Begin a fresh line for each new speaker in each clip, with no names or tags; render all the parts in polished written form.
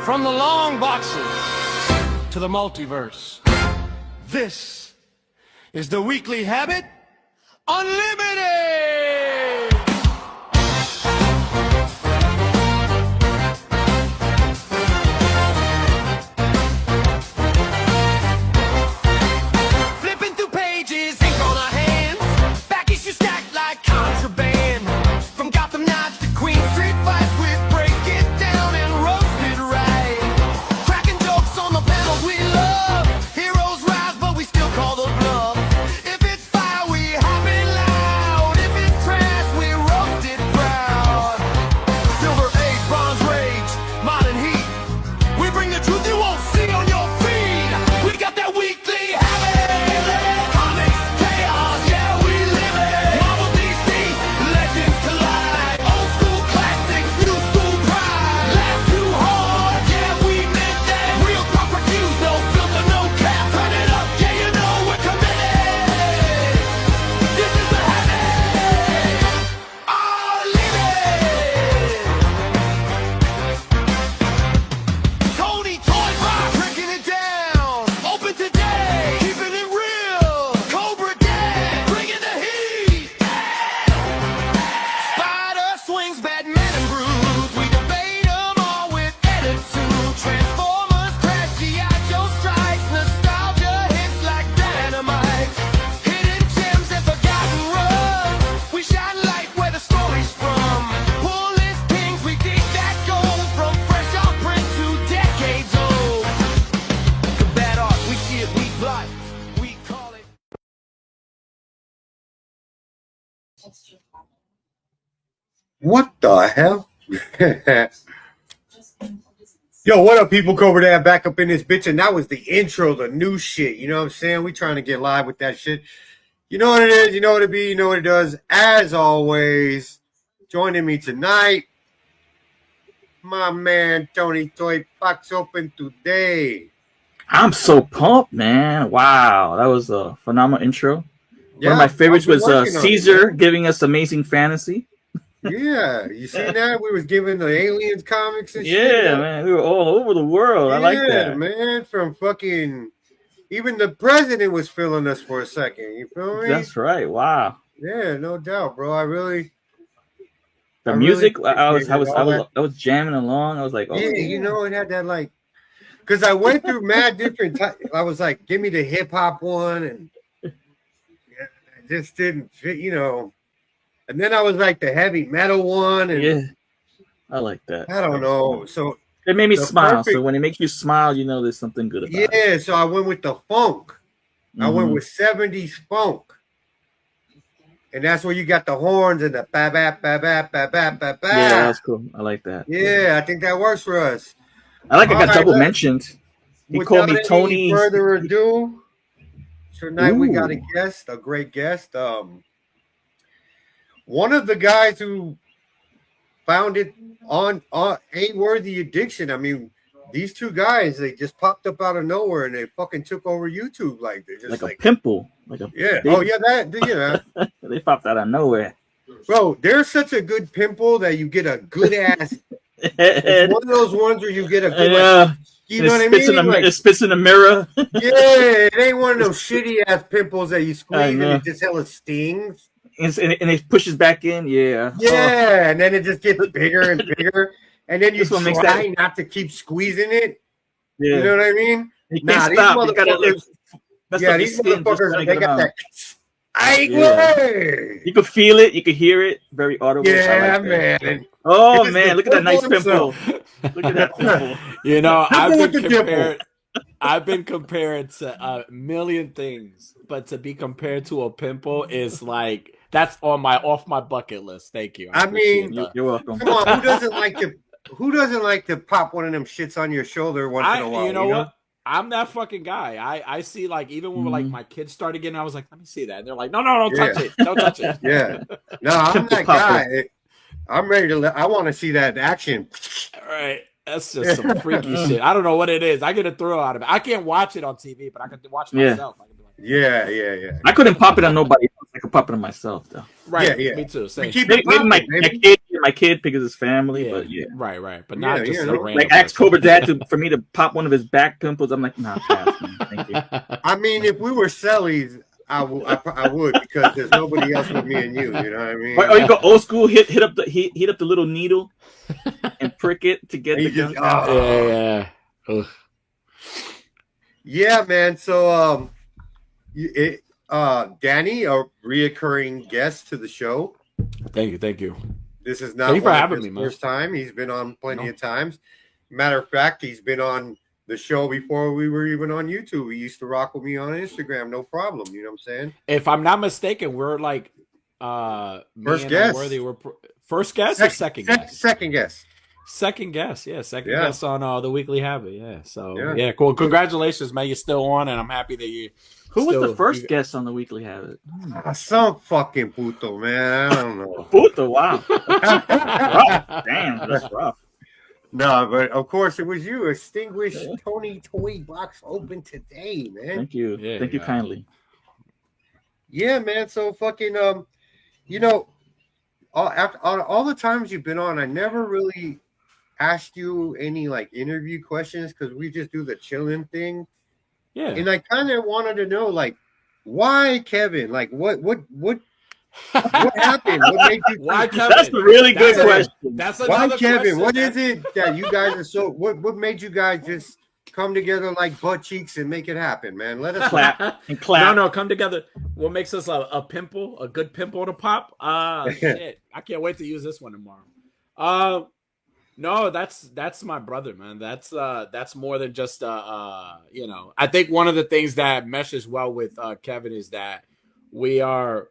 From the long boxes to the multiverse, this is the Weekly Habit Unlimited! Flipping through pages, ink on our hands, back issues stacked like contraband. From Gotham Knights to Queen Street fights, we break it down and roast it right. Cracking jokes on the panels we love. Heroes rise, but we still call the bluff. If it's fire, we hop it loud. If it's trash, we roast it proud. Silver Age, Bronze Rage, Modern Heat. We bring the truth you won't see on your feed. We got that weekly habit. Comics, chaos, yeah, we live it. Marvel, DC, legends collide. Old school classics, new school pride. Laugh too hard, yeah, we meant that. Real talk reviews, no filter, no cap. Turn it up, yeah, you know we're committed. This is the habit. Unlimited. Tony, Toy Rock, breaking it down. Open today, keeping it real. Cobra-Dad, bringing the heat. Spider swings, Batman and Bruce. We debate them all with attitude. Transformers, crash, G.I. Joe strikes. Nostalgia hits like dynamite. Hidden gems and forgotten runs. We shine light where the story's from. Pull listings, we dig that gold. From fresh off print to decades old. The bad art, we see it, we plot. We call it.
What the hell? Yo, what up, people? CobraDad back up in this bitch, and that was the intro, the new shit. You know what I'm saying? We trying to get live with that shit. You know what it is, you know what it be, you know what it does. As always, joining me tonight, my man Tony Toy Box Open today.
I'm so pumped, man. Wow, that was a phenomenal intro. One of my favorites was Caesar giving us Amazing Fantasy.
Yeah, you seen that? We was giving the aliens comics and shit.
Yeah, man, we were all over the world. I like that.
Man, from fucking even the president was feeling us for a second. You feel me?
That's right. Wow.
Yeah, no doubt, bro. I
Music,
really
I was jamming along. I was like, oh,
yeah, you know, it had that like, because I went through mad different types. I was like, give me the hip hop one, and it just didn't fit, you know. And then I was like the heavy metal one, and
yeah, I like that.
I don't know. So
it made me smile.
perfect-
So when it makes you smile, you know there's something good about it.
yeah, so I went with the funk. I went
Mhm.
with 70s funk. And that's where you got the horns and the ba ba ba ba ba ba ba ba.
Yeah, that's cool. I like that.
Yeah, I think that works for us.
I like I got
All right,
double
let's-
mentioned. He
Without
called me
any
Tony.
further ado, tonight we got a
Ooh.
guest, a great guest. One of the guys who founded on A Worthy Addiction. I mean, these two guys, they just popped up out of nowhere and they fucking took over YouTube like they're just
Like a pimple. Like a
yeah.
big-
Oh yeah, that
They popped out of nowhere.
bro. They're such a good pimple that you get a good ass. It's one of those ones where you get a good.
Yeah.
Like, you know what I mean? Like,
It spits in the mirror.
yeah, it ain't one of those shitty ass pimples that you squeeze and
know.
it just hella stings.
and it pushes back in. Yeah.
Yeah, and then it just gets bigger and bigger, and then you
This one makes
try not to keep squeezing it.
Yeah.
You know what I mean?
You
Nah,
can't
these
stop. You gotta,
motherfuckers.
that's
Yeah,
like
these
your skin, just
motherfuckers,
gotta
they
get
got
them out.
that. I
Yeah. You can feel it. You can hear it. Very audible. I
Yeah,
like that.
man.
Oh
It is
man,
the
look at that nice
pimple
pimple. Look at that pimple.
You know,
Pimple with the dimple.
I've been compared to a million things, but to be compared to a pimple is like that's off my bucket list. Thank you.
I mean,
appreciate that.
You're welcome.
Come on, who doesn't like to pop one of them shits on your shoulder once in a while?
You know what? I'm that fucking guy. I see like even when like
Mhm.
my kids started getting, I was like, let me see that. And they're like, no, don't touch it. Don't touch it.
Yeah. No, I'm
Pimple
that
popper.
guy. I'm ready to I want to see that action.
All right. That's just some freaky shit. I don't know what it is. I get a thrill out of it. I can't watch it on TV, but I can watch it
Yeah.
myself. I can do it.
Yeah.
I couldn't pop it on nobody else. I could pop it on myself though.
Right.
Yeah.
Me too. Same.
We keep
Maybe
it popping,
my
baby.
8-year my kid because it's family, but yeah.
Right. But not just
like ask CobraDad for me to pop one of his back pimples. I'm like, nah, pass, man. Thank you.
I mean, if we were Sellies, I would because there's nobody else with me and you. You know what I mean?
Or you go old school, hit up the little needle and prick it to get the gunk out.
Yeah. Ugh.
Yeah, man. So, Danny, a reoccurring guest to the show.
Thank you.
This is not
Thank you for having me, man.
first time. He's been on plenty of times. Matter of fact, he's been on the show before we were even on YouTube. He used to rock with me on Instagram, no problem. You know what I'm saying?
If I'm not mistaken, we're like
first guest.
First guest or second guest?
Second guest.
Second guest, Second guest on the Weekly Habit, So cool. Congratulations, man. You're still on, and I'm happy that you.
Who was the first guest on the Weekly Habit?
Some fucking puto, man. I don't know.
Puto, wow. Rough. Damn, that's rough.
No, but of course it was you. Extinguished Tony Toy Box open today, man.
Thank you. Thank you kindly.
Yeah, man. So fucking you know, all the times you've been on, I never really asked you any like interview questions because we just do the chilling thing.
Yeah.
And I kind of wanted to know, like, why Kevin? Like, what happened? What made you?
Why Kevin?
That's a really good question.
That's
why Kevin?
Question.
What is it that you guys are so? What made you guys just come together like butt cheeks and make it happen, man? Let us
clap and clap.
No, come together. What makes us a pimple? A good pimple to pop? Shit. I can't wait to use this one tomorrow. No, that's my brother, man. That's more than just you know. I think one of the things that meshes well with Kevin is that we're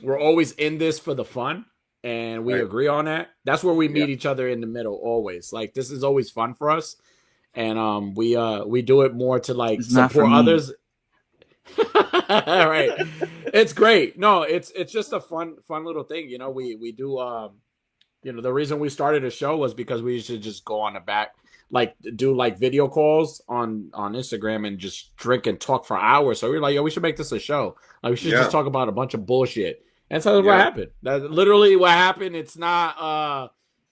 always in this for the fun, and we agree on that. That's where we meet each other in the middle always. Like this is always fun for us, and we do it more to like support others. Right, it's great. No, it's just a fun little thing. You know, we do. You know, the reason we started a show was because we should just go on the back, like do like video calls on Instagram and just drink and talk for hours. So we were like, yo, we should make this a show. Like we should just talk about a bunch of bullshit. And so that's what happened. That's literally what happened. It's not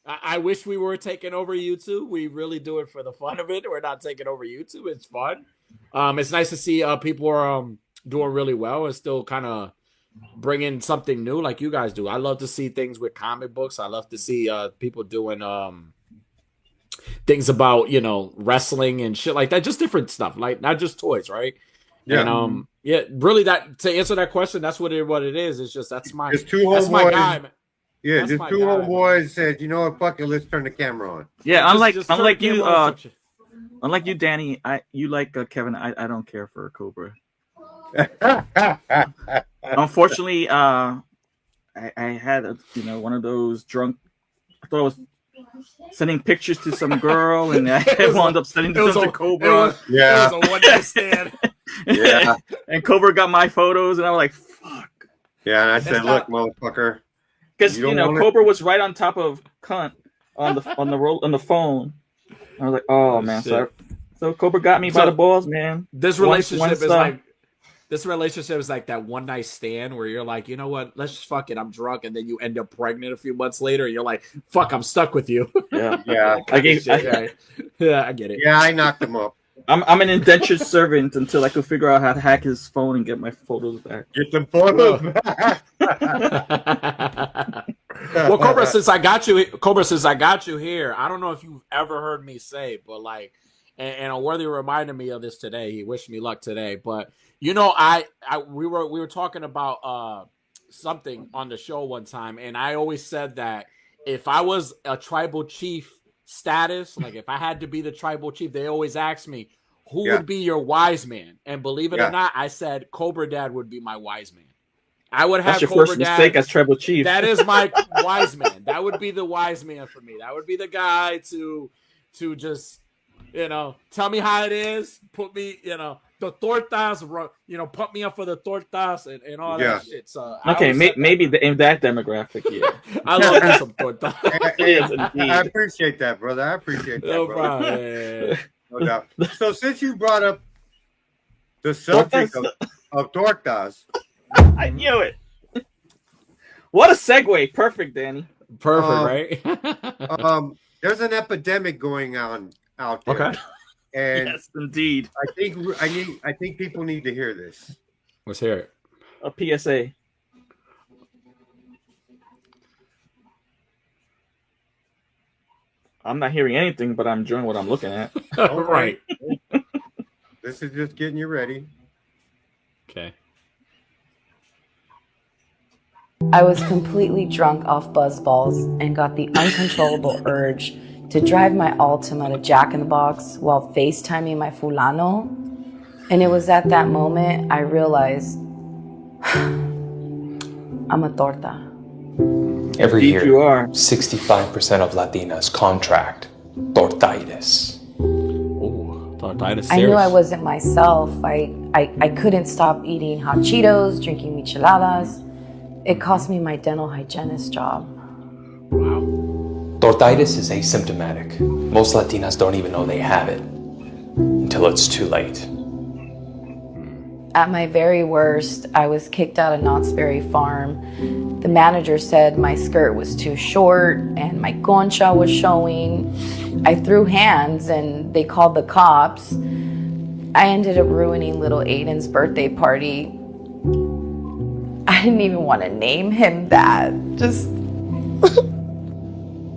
I wish we were taking over YouTube. We really do it for the fun of it. We're not taking over YouTube. It's fun. It's nice to see people are doing really well and still kind of bring in something new like you guys do. I love to see things with comic books. I love to see people doing things about, you know, wrestling and shit like that. Just different stuff, like not just toys, right? Yeah. And really that to answer that question, that's what it is. It's just that's my guy, man.
Yeah, just two homeboys said, you know what, fuck it, let's turn the camera on.
Yeah, unlike you, Danny, you like Kevin. I don't care for Cobra. Unfortunately, I had one of those drunk. I thought I was sending pictures to some girl, and I wound up sending them to Cobra.
It was a one-night stand.
Yeah,
and Cobra got my photos, and I was like, "Fuck."
Yeah, and I said, "Look, motherfucker,"
because Cobra was right on top of cunt on the phone. I was like, "Oh man!" So Cobra got me by the balls, man.
This relationship is like. This relationship is like that one night stand where you're like, you know what? Let's just fuck it. I'm drunk, and then you end up pregnant a few months later, and you're like, fuck, I'm stuck with you.
Yeah.
I get
it.
Yeah, I knocked him up.
I'm an indentured servant until I could figure out how to hack his phone and get my photos back.
Get the photos back.
Well, Cobra, since I got you here, I don't know if you've ever heard me say, but like, and a worthy reminded me of this today. He wished me luck today, but. You know, we were talking about something on the show one time, and I always said that if I was a tribal chief status, like if I had to be the tribal chief, they always ask me, who would be your wise man? And believe it or not, I said Cobra-Dad would be my wise man. I would have
That's your first mistake as tribal chief.
That is my wise man. That would be the wise man for me. That would be the guy to just, tell me how it is, put me, the tortas, put me up for the tortas and all that shit. So
okay, maybe in that demographic,
I love me some tortas.
I appreciate that, brother. I appreciate that. No problem. Yeah. No doubt. So since you brought up the subject of tortas,
I knew it. What a segue! Perfect, Danny.
Perfect, right?
There's an epidemic going on out there,
Okay.
and
Yes, indeed.
I think people need to hear this.
Let's hear it.
A PSA. I'm not hearing anything, but I'm enjoying what I'm looking at.
Right.
This is just getting you ready.
Okay.
I was completely drunk off buzzballs and got the uncontrollable urge to drive my Altima to Jack in the Box while FaceTiming my fulano. And it was at that moment I realized I'm a torta.
Every
Indeed
year,
you are.
65% of Latinas contract tortitis.
Ooh, tortitis.
I knew I wasn't myself. I couldn't stop eating hot Cheetos, drinking micheladas. It cost me my dental hygienist job.
Wow.
Tortitis is asymptomatic. Most Latinas don't even know they have it until it's too late.
At my very worst, I was kicked out of Knott's Berry Farm. The manager said my skirt was too short and my concha was showing. I threw hands and they called the cops. I ended up ruining little Aiden's birthday party. I didn't even want to name him that. Just...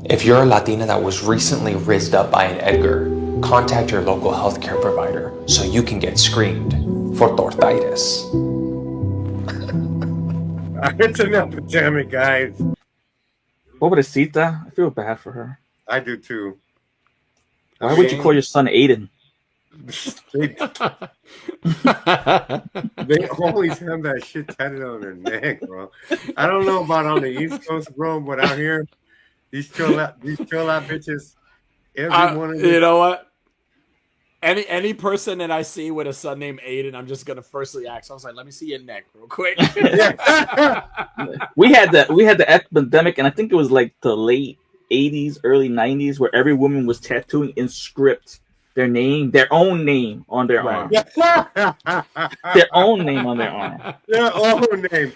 If you're a Latina that was recently rizzed up by an Edgar, contact your local healthcare provider so you can get screened for tortitis.
It's an epidemic, guys.
Pobrecita. I feel bad for her.
I do too.
Why would you call your son Aiden?
They always have that shit tatted on their neck, bro. I don't know about on the East Coast, bro, but out here, these chill out bitches. Every one of them.
You know what? Any person that I see with a son named Aiden, I'm just gonna firstly ask. I was like, let me see your neck real quick.
We had the epidemic, and I think it was like the late 80s, early 90s, where every woman was tattooing in script their own name on their arm. Their own name on their arm.
Their own name.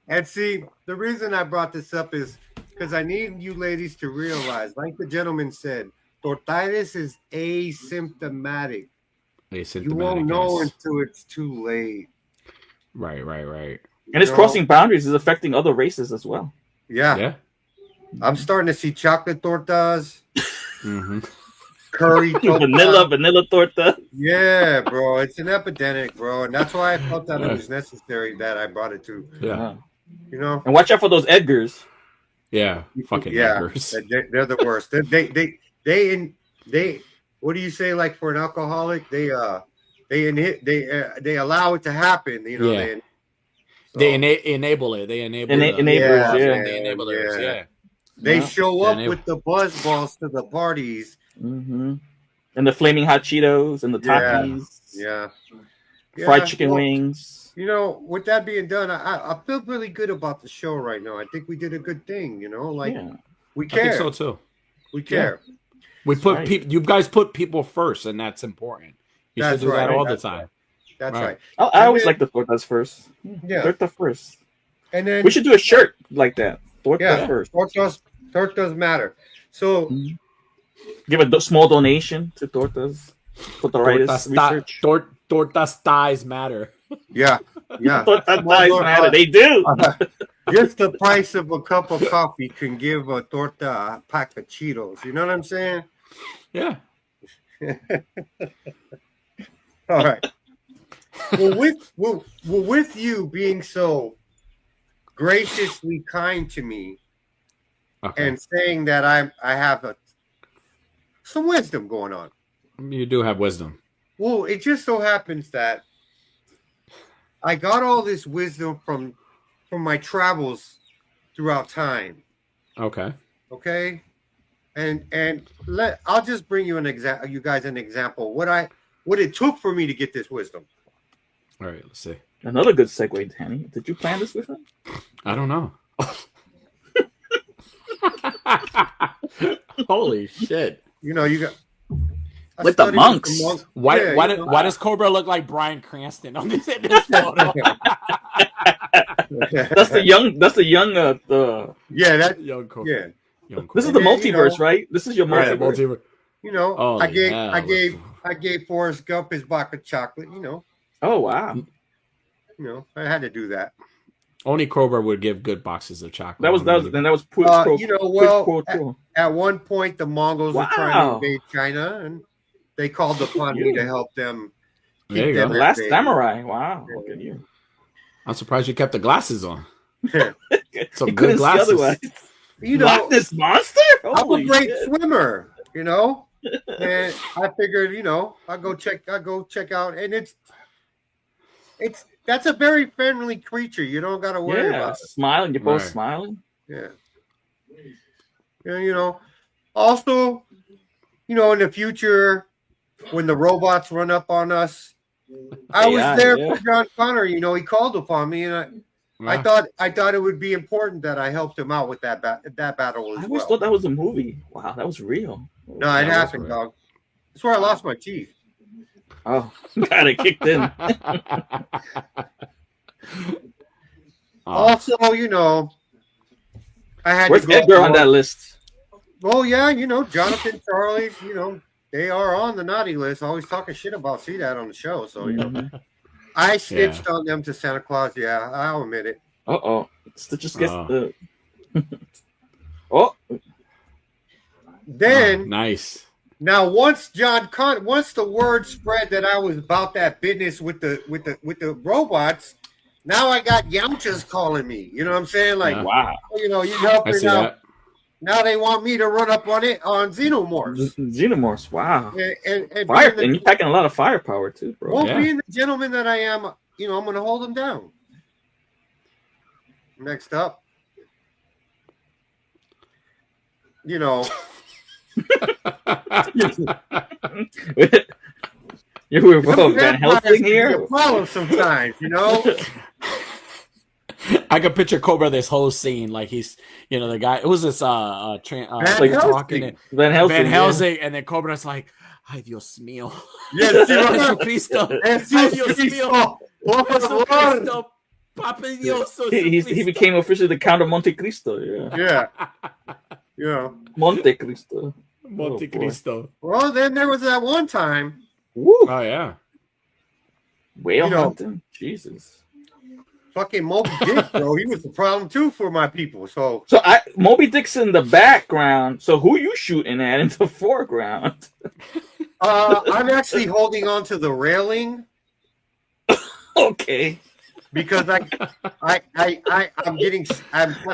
And see, the reason I brought this up is because I need you ladies to realize, like the gentleman said, tortitis is asymptomatic. You won't know until it's too late.
Right.
And it's crossing boundaries. It's affecting other races as well.
Yeah. I'm starting to see chocolate tortas.
Mm-hmm.
Curry torta.
vanilla torta.
Yeah, bro. It's an epidemic, bro. And that's why I felt that it was necessary that I brought it to.
Yeah.
You know?
And watch out for those Edgars.
Yeah. Fucking Edgars.
They're the worst. They what do you say, like for an alcoholic? They allow it to happen, you know.
Yeah. They enable it. They enable
enablers,
yeah.
They show up with the buzz balls to the parties.
Mm-hmm. And the flaming hot Cheetos and the Takis.
Yeah.
Fried chicken wings.
You know, with that being done, I feel really good about the show right now. I think we did a good thing, you know? Like, we care.
I think so, too.
We care.
Yeah. We put people. You guys put people first, and that's important. You should do that all the time.
That's right.
I always like the tortas first.
Yeah.
Torta first.
And then
we should do a shirt like that. Torta first.
Tortas matter. So
give a small donation to Tortas. Tortas research.
Tortas thighs matter.
Yeah.
Tortas thighs matter. They do.
Just the price of a cup of coffee can give a torta a pack of Cheetos. You know what I'm saying?
Yeah.
All right. Well, with you being so graciously kind to me and saying that I have some wisdom going on.
You do have wisdom.
Well, it just so happens that I got all this wisdom from my travels throughout time. Okay. And I'll just bring you you guys an example. What it took for me to get this wisdom.
All right, let's see.
Another good segue, Danny. Did you plan this with him?
I don't know. Holy shit!
You know, you got with the monks.
Why does Cobra look like Bryan Cranston on this photo?
That's the young
Yeah, that.
Young Cobra.
Yeah,
Young
This is
Cobra.
the
And then,
multiverse, right? This is your
Right,
multiverse.
you know,
Holy hell.
I gave Forrest Gump his box of chocolate.
Oh wow,
I had to do that.
Only Cobra would give good boxes of chocolate.
that was quid pro quo.
At one point, the Mongols were trying to
Wow.
invade China, and they called upon me to help them
There
keep
you
them
go.
at
Last
bay.
Samurai. Wow. Look at you.
I'm surprised you kept the glasses on. Some
You
good
couldn't see
glasses.
otherwise. Loch Ness monster.
I'm a
Holy
great
shit.
swimmer, and I figured, I'll go check out, and that's a very friendly creature. You don't got to worry about it.
Smiling. You're both
Right.
smiling.
Yeah. Also, in the future, when the robots run up on us, I was there for John Connor. He called upon me, and I thought it would be important that I helped him out with that battle
I
as
always
well.
thought that was a movie. Wow, that was real.
No, it happened, dog. That's where I lost my teeth.
Oh, got it kicked in.
Also, I had
Where's
to go
Edgar on that list?
Oh yeah, Jonathan, Charlie, they are on the naughty list. Always talking shit about that on the show. So I snitched on them to Santa Claus. Yeah, I'll admit it.
Uh-oh. Just gets the Oh.
Then
nice.
Now once the word spread that I was about that business with the robots, now I got Yamchas calling me. You know what I'm saying? Like,
wow.
You help
I
me
see
now.
that.
Now they want me to run up on Xenomorphs.
Xenomorphs, wow.
And
fire, and you're packing a lot of firepower too, bro.
Well, being the gentleman that I am, I'm going to hold them down. Next up,
You're from Van Helsing here.
Problem sometimes,
I could picture Cobra this whole scene like he's, the guy. It was this
Van
talking
Van Helsing,
and then Cobra's like, "Ay Dios mío,
yes,
Jesucristo, ay Dios mío, Jesucristo, Papa Dios."
He became officially the Count of Monte Cristo.
Yeah.
Monte Cristo.
Monte Cristo.
Well, then there was that one time.
Woo.
Oh yeah.
Whale hunting. Jesus.
Fucking Moby Dick, bro. He was the problem too for my people. So
Moby Dick's in the background. So who you shooting at in the foreground?
I'm actually holding on to the railing.
Okay.
Because I'm kind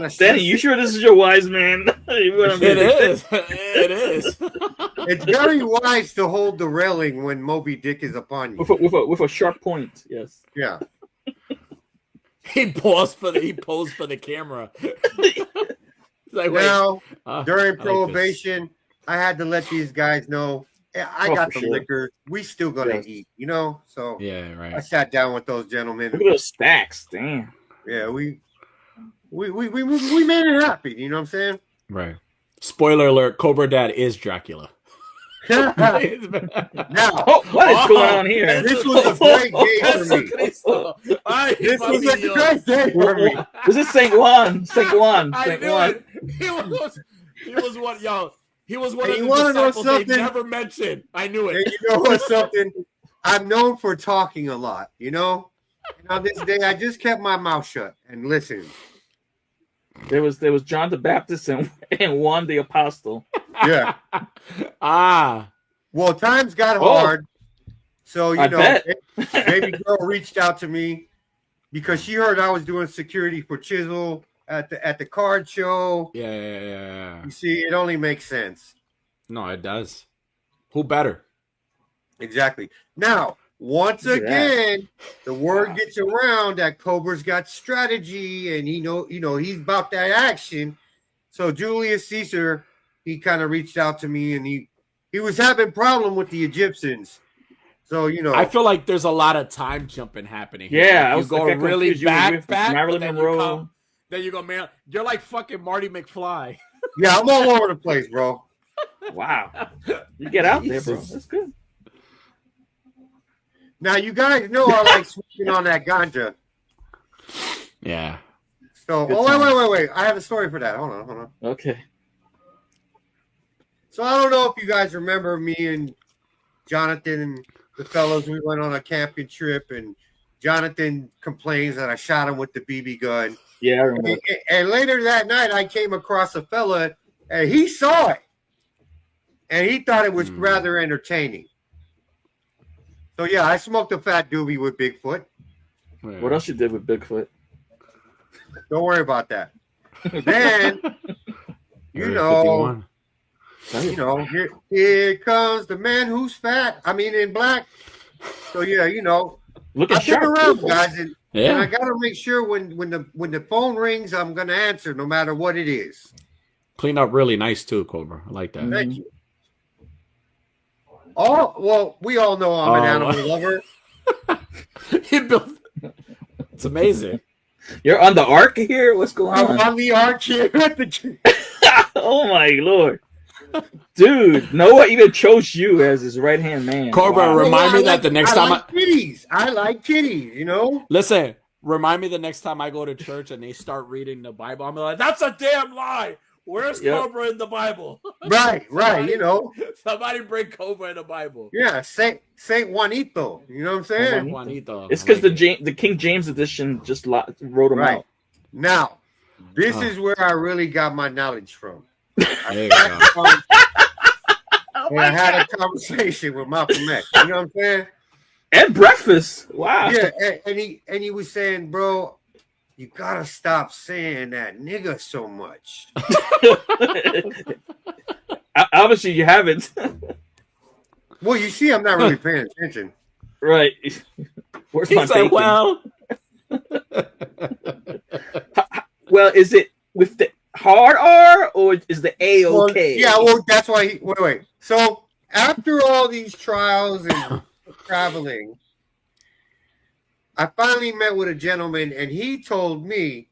of
Danny, you sure this is your wise man?
It is.
It's very wise to hold the railing when Moby Dick is upon you.
With a sharp point, yes.
Yeah.
He posed for the camera. Like,
now, during
like
Prohibition, I had to let these guys know I got the liquor. We still gonna eat, So
yeah, right.
I sat down with those gentlemen.
Look at those stacks, damn.
Yeah, we made it happen. You know what I'm saying?
Right. Spoiler alert: Cobra-Dad is Dracula.
Now,
what is going on here?
This was a great day for me. This was a great day for me.
This is Saint Juan. Saint Juan.
Saint Juan. He was one, y'all. He was one of the disciples they never mentioned. I knew it.
And you know what's something? I'm known for talking a lot, And on this day, I just kept my mouth shut and listened.
There was John the Baptist and Juan the Apostle.
Yeah. Well, times got hard. So, baby girl reached out to me because she heard I was doing security for Chisel at the card show.
Yeah.
You see, it only makes sense.
No, it does. Who better?
Exactly. Now, once again, the word gets around that Cobra's got strategy and he's about that action. So Julius Caesar, he kind of reached out to me and he was having problem with the Egyptians. So,
I feel like there's a lot of time jumping happening here.
Yeah,
like you go really back,
Marilyn Monroe.
Then you go, man, you're like fucking Marty McFly.
Yeah, I'm all over the place, bro.
Wow. You get out there, bro. That's good.
Now, you guys know I like smoking on that ganja.
Yeah.
So,
Good
wait. I have a story for that. Hold on.
Okay.
So I don't know if you guys remember me and Jonathan and the fellows. We went on a camping trip, and Jonathan complains that I shot him with the BB gun.
Yeah, I remember.
And later that night, I came across a fella, and he saw it, and he thought it was rather entertaining. So yeah, I smoked a fat doobie with Bigfoot.
What else you did with Bigfoot?
Don't worry about that. Then,
Area 51.
here comes the man who's fat. I mean, in black. So yeah,
Looking
I've been
sharp,
around,
too.
guys, and
Yeah.
I gotta make sure when the phone rings, I'm gonna answer no matter what it is.
Clean up really nice too, Cobra. I like that.
Thank you. Oh well, we all know I'm an animal lover.
He built. It's amazing.
You're on the ark here? What's going
I'm
on?
on the arch here at the.
Oh my lord. Dude, Noah even chose you as his right-hand man.
Cobra,
Wow.
remind me that the next time
like kitties. I like kitties,
Listen, remind me the next time I go to church and they start reading the Bible. I'm like, that's a damn lie. Where's Cobra in the Bible?
Right,
Somebody bring Cobra in the Bible.
Yeah, Saint Juanito. You know what I'm saying?
Juanito.
It's because the King James edition just wrote him out.
Now, this is where I really got my knowledge from.
There you go.
And I had a conversation with Malcolm X. You know what I'm saying?
And breakfast. Wow.
Yeah, and he was saying, bro, you gotta stop saying that nigga so much.
Obviously, you haven't.
Well, you see, I'm not really paying attention.
Right. Where's my
He's like,
bacon?
well,
Well, is it with the hard R or is the A-OK?
Well, that's why wait. So after all these trials and traveling, I finally met with a gentleman, and he told me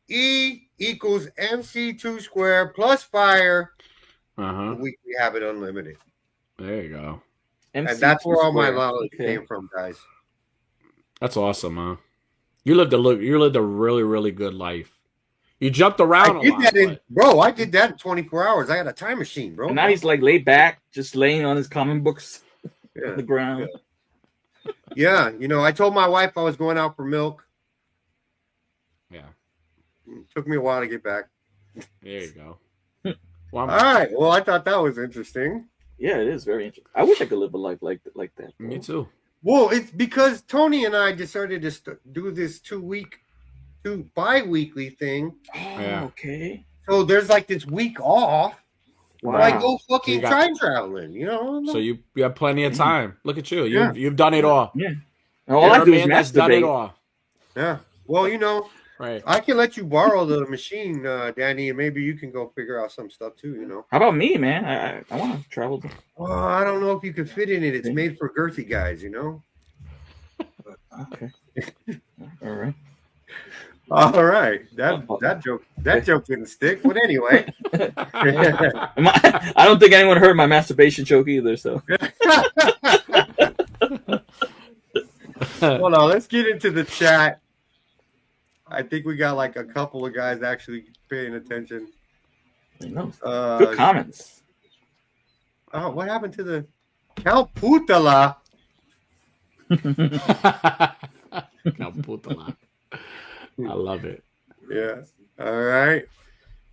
E equals MC2 squared plus fire. Weekly habit unlimited.
There you go.
And that's where all my knowledge came from, guys.
That's awesome, huh? You lived a really, really good life. You jumped around
I did that in 24 hours. I had a time machine, bro.
And now he's like laid back, just laying on his comic books on the ground.
Yeah, I told my wife I was going out for milk.
Yeah.
It took me a while to get back.
There you go. Well,
all right. Well, I thought that was interesting.
Yeah, it is very interesting. I wish I could live a life like that. Bro.
Me too.
Well, it's because Tony and I decided to do this bi-weekly thing.
Oh, yeah. Okay.
So there's like this week off.
Wow.
Like go fucking time traveling, So
you have plenty of time. Look at you. You've done it all.
Yeah. All I do is masturbate.
Done it all.
Yeah. Well,
right.
I can let you borrow the machine, Danny, and maybe you can go figure out some stuff too.
How about me, man? I want to travel.
Well, I don't know if you can fit in it. It's made for girthy guys,
Okay. All right.
All right. That joke didn't stick. But anyway.
I don't think anyone heard my masturbation joke either, so.
Hold on, let's get into the chat. I think we got like a couple of guys actually paying attention.
Good comments.
Oh, what happened to the Calputala?
Calputala. I love it.
Yeah. All right.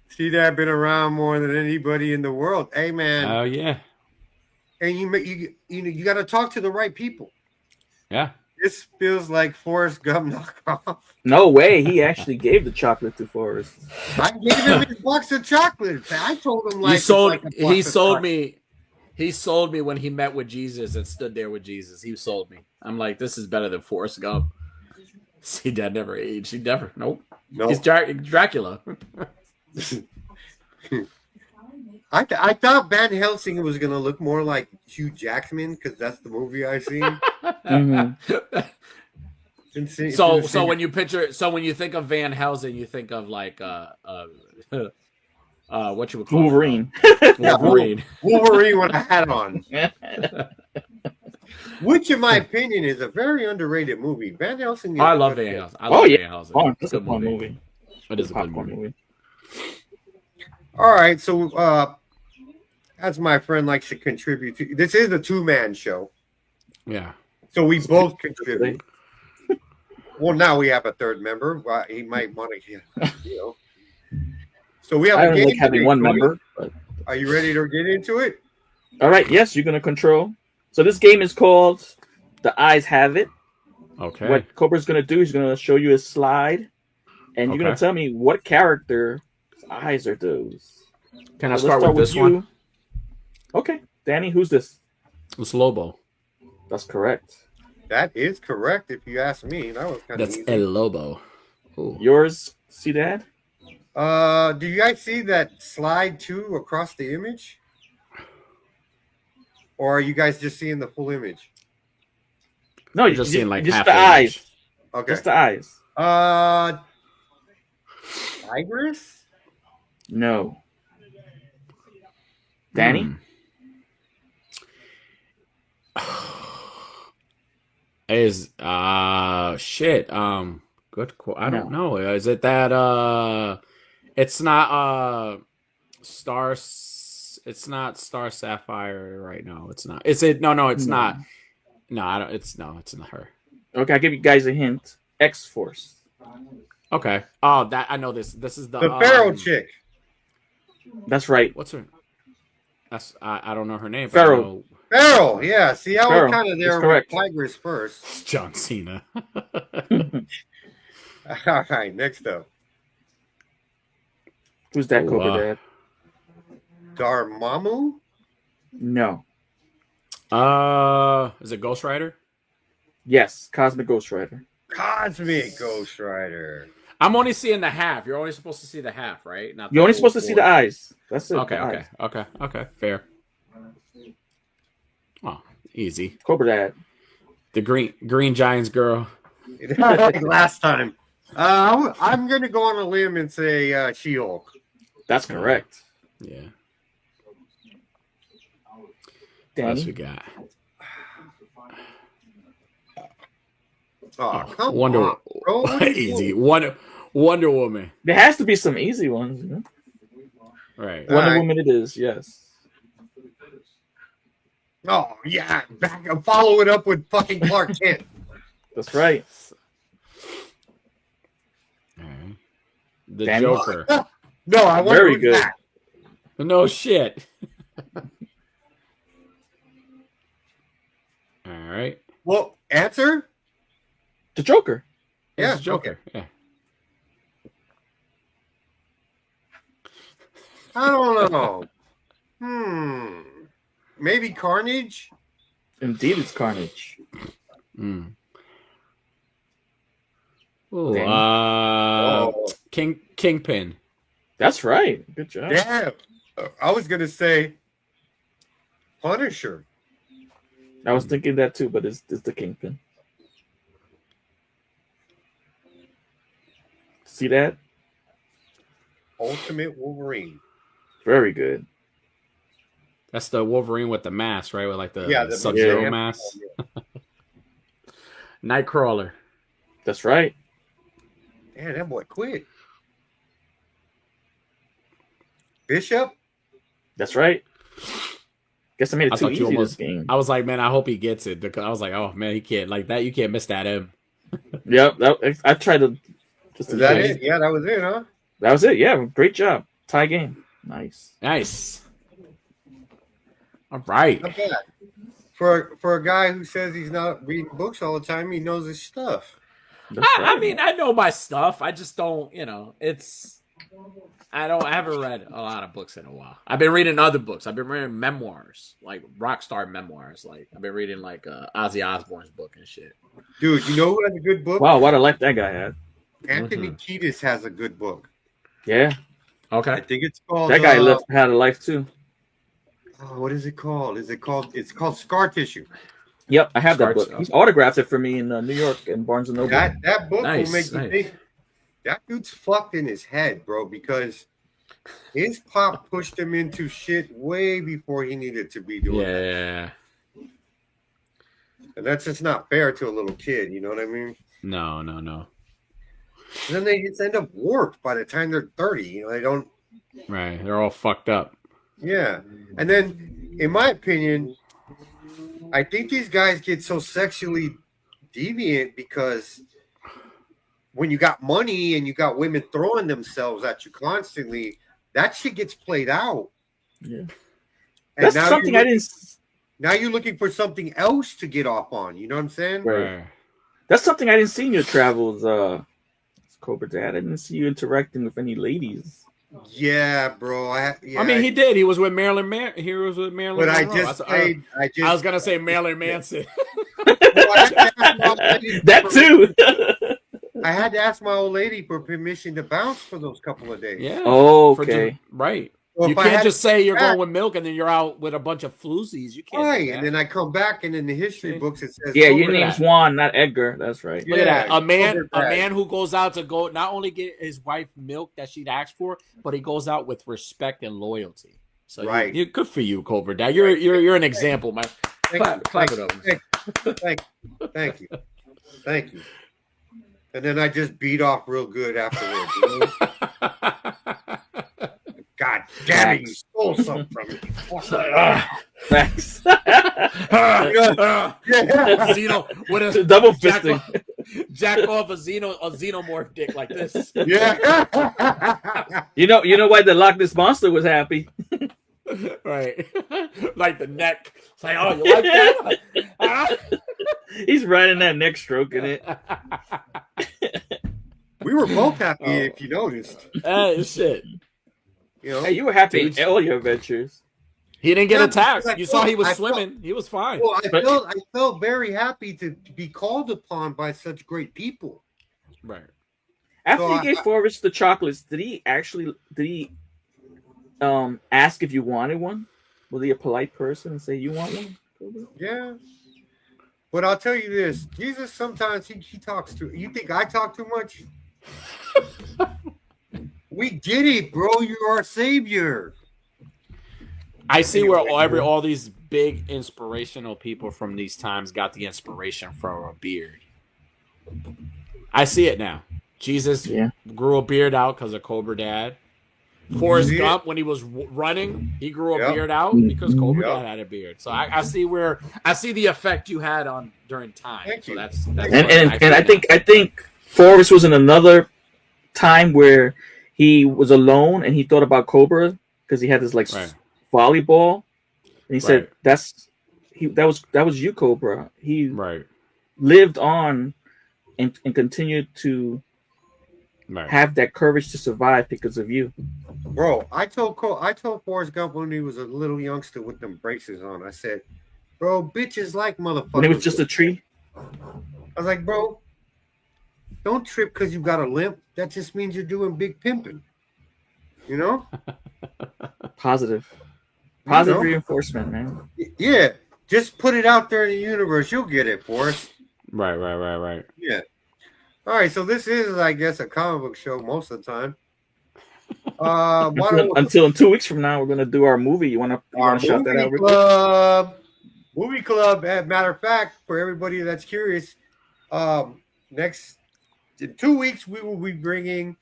See that been around more than anybody in the world. Hey, man.
Oh yeah.
And you got to talk to the right people.
Yeah.
This feels like Forrest Gump knockoff.
No way. He actually gave the chocolate to Forrest.
I gave him his box of chocolates. I told him
he sold me when he met with Jesus and stood there with Jesus. He sold me. I'm like, this is better than Forrest Gump. See, Dad never aged. He never. Nope. He's Dracula.
I thought Van Helsing was gonna look more like Hugh Jackman because that's the movie I seen.
So when you think of Van Helsing, you think of like what you would call
Wolverine.
Wolverine with a hat on. Which, in my opinion, is a very underrated movie. Van Helsing.
I love Van Helsing. Van Helsing.
That's a fun movie.
It is a good
popcorn
movie.
movie.
All right, so as my friend likes to contribute to, this is a two-man show,
Yeah.
so we both contribute. Well, now we have a third member. Well, he might want to, you know. So we have
I
a
don't
game
like having
today,
one
Cody.
member. But...
Are you ready to get into it?
All right, yes, you're gonna control. So this game is called The Eyes Have It.
Okay.
What Cobra's gonna do, he's gonna show you a slide, and you're gonna tell me what character's eyes are those.
Can I
So
start
let's
with this
you.
one?
Okay, Danny, who's this?
It's Lobo.
That's correct.
That is correct, if you ask me. That was kind of
That's
easy.
El Lobo. Ooh.
Yours, see that?
Do you guys see that slide too across the image? Or are you guys just seeing the full image?
No,
You're just seeing like
just
half
the
the
eyes.
image.
Okay.
Just the eyes.
Tigress?
No. Danny?
Is shit. Good quote. I don't know. Is it that it's not Star it's not Star Sapphire right now. It's not. Is it no, it's not. No, I don't it's not her.
Okay, I'll give you guys a hint. X-Force.
Okay. Oh, that I know this. This is the
Pharaoh chick.
That's right.
What's her? That's I don't know her name.
Pharaoh.
Pharaoh, yeah. See, I was
Pharaoh,
kind of there
that's
with
correct.
Tigress first.
It's John Cena.
All right, next up.
Who's that,
Oh,
Cobra-Dad?
Dormammu?
No.
Is it Ghost Rider?
Yes, Cosmic Ghost Rider.
Cosmic Ghost Rider.
I'm only seeing the half. You're only supposed to see the half, right? Not
You're
the
only
full
supposed to see the
force.
eyes. That's it.
Okay,
the eyes.
okay. Fair. Oh, easy.
Cobra-Dad.
The green Giants girl.
Like last time. I'm going to go on a limb and say She-Hulk.
That's correct.
Yeah. What else we
Danny.
got?
Oh, come
Wonder
on, bro. What are you
easy.
doing?
Wonder Woman.
There has to be some easy ones. You know?
Right.
Wonder
right.
Woman it is, yes.
Oh, yeah. Follow it up with fucking Clark Kent.
That's right.
All right. The
Danny.
Joker.
No, I want
Very
to
good.
that.
No shit. All right.
Well, answer?
The Joker.
Yeah,
It's the Joker. Yeah.
I don't know. Maybe Carnage?
Indeed, it's Carnage.
Mm. Ooh,
Danny.
Kingpin.
That's right. Good job.
Yeah. I was going to say Punisher.
I was thinking that too, but it's the Kingpin. See that?
Ultimate Wolverine.
Very good.
That's the Wolverine with the mask, right? With like the
Yeah, the
Sub-Zero
yeah.
mask. Nightcrawler.
That's right.
Man, that boy quit. Bishop?
That's right. Guess I made
I
it too
thought
easy
you almost.
this game.
I was like, man, I hope he gets it because I was like, oh man, he can't like that. You can't miss that M.
Yep. I tried to. Just
Is that it? Yeah, that was it, huh?
That was it. Yeah. Great job. Tie game. Nice.
Nice. All right.
Not bad. For a guy who says he's not reading books all the time, he knows his stuff.
That's
I
right.
mean, I know my stuff. I just don't, I haven't read a lot of books in a while. I've been reading other books. I've been reading memoirs, like rock star memoirs. Like I've been reading like Ozzy Osbourne's book and shit.
Dude, you know who has a good book?
Wow, what a life that guy had.
Anthony Kiedis has a good book.
Yeah.
I
Okay.
think it's called
That guy had a life too.
what is it called? It's called Scar Tissue.
Yep, I have that
Starts-
book. He's autographed it for me in New York and Barnes and Noble.
That book
Nice,
will make you
nice.
think that dude's fucked in his head, bro, because his pop pushed him into shit way before he needed to be doing that.
Yeah.
And that's just not fair to a little kid, you know what I mean?
No.
And then they just end up warped by the time they're 30. You know, they don't.
Right. They're all fucked up.
Yeah. And then, in my opinion, I think these guys get so sexually deviant because when you got money and you got women throwing themselves at you constantly, that shit gets played out.
Yeah.
And
That's
now
something I didn't.
Now you're looking for something else to get off on. You know what I'm saying?
Right. That's something I didn't see in your travels, Cobra-Dad. I didn't see you interacting with any ladies.
Yeah, bro.
I mean, he did. He was with Marilyn He was with Marilyn
But
Monroe. I was gonna say Marilyn Manson.
That
too.
I had to ask my old lady for permission to bounce for those couple of days.
Yeah.
Oh, okay.
Right.
Well,
you can't just say you're going with Milk and then you're out with a bunch of floozies. You can't.
Right, and then I come back and in the history books it says,
"Yeah, your name's Juan, not Edgar." That's right.
Look at that. A man who goes out to go not only get his wife milk that she'd asked for, but he goes out with respect and loyalty. So
right,
you're good for you, Cobra-Dad. You're an example, man. Clap it up.
Thank you. And then I just beat off real good afterwards. You know? God damn it, you stole something from me.
Thanks.
Zeno with a
double fisting.
Jack off a xenomorph dick like this.
Yeah.
You know why the Loch Ness Monster was happy?
Right. Like the neck. It's like, oh, you like that?
He's riding that neck, stroking it.
We were both happy if you noticed.
Shit.
You know?
Hey, you were happy in all your adventures.
He didn't get attacked. You saw he was swimming. He was fine.
Well, I felt very happy to be called upon by such great people.
Right.
After he gave Forrest the chocolates, did he ask if you wanted one? Was he a polite person and say you want one?
Yeah. But I'll tell you this, Jesus sometimes he talks too. You think I talk too much? We get it, bro. You're our savior.
I see where all these big inspirational people from these times got the inspiration from a beard. I see it now. Jesus grew a beard out because of Cobra-Dad. Forrest Gump, when he was running, he grew a beard out because Cobra-Dad had a beard. So I see the effect you had on during time.
Thank
so
you.
that's
and I think Forrest was in another time where he was alone and he thought about Cobra because he had this volleyball, and he said that was you, Cobra. He lived on and continued to have that courage to survive because of you.
Bro, I told Forrest Gump when he was a little youngster with them braces on. I said, bro, bitches like motherfuckers.
When it was just a tree?
I was like, bro, don't trip because you got a limp. That just means you're doing big pimping. You know?
Positive reinforcement, man.
Yeah. Just put it out there in the universe. You'll get it, Forrest.
Right.
Yeah. All right, so this is, I guess, a comic book show most of the time.
Until in 2 weeks from now, we're gonna do our movie. You wanna shout that out?
Movie club. Matter of fact, for everybody that's curious, next in 2 weeks we will be bringing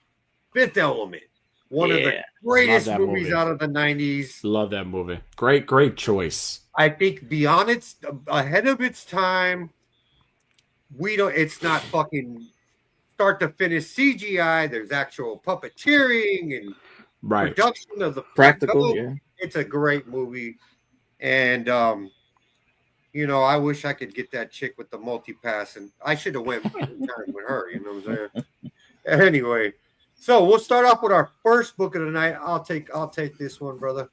Fifth Element, one of the greatest movies out of the 90s.
Love that movie. Great choice.
I think ahead of its time. It's not fucking start to finish CGI. There's actual puppeteering and production of the
practical.
It's a great movie, and I wish I could get that chick with the multi-pass, and I should have went with her. You know what I'm saying? Anyway, so we'll start off with our first book of the night. I'll take this one, brother.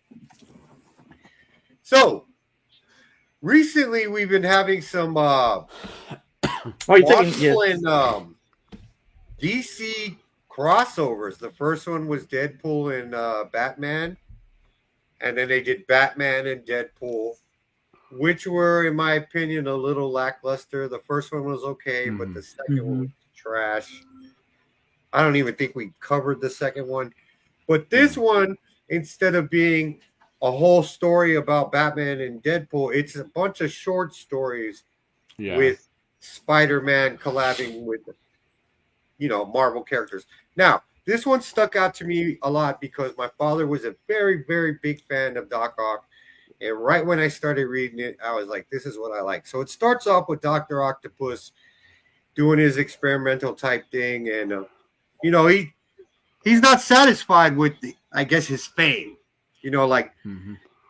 So recently we've been having some DC crossovers. The first one was Deadpool and Batman, and then they did Batman and Deadpool, which were, in my opinion, a little lackluster. The first one was okay, but the second one was trash. I don't even think we covered the second one. But this one, instead of being a whole story about Batman and Deadpool, it's a bunch of short stories with Spider-Man collabing with Marvel characters. Now, this one stuck out to me a lot because my father was a very, very big fan of Doc Ock. And right when I started reading it, I was like, this is what I like. So it starts off with Dr. Octopus doing his experimental type thing. And, he's not satisfied with, I guess, his fame.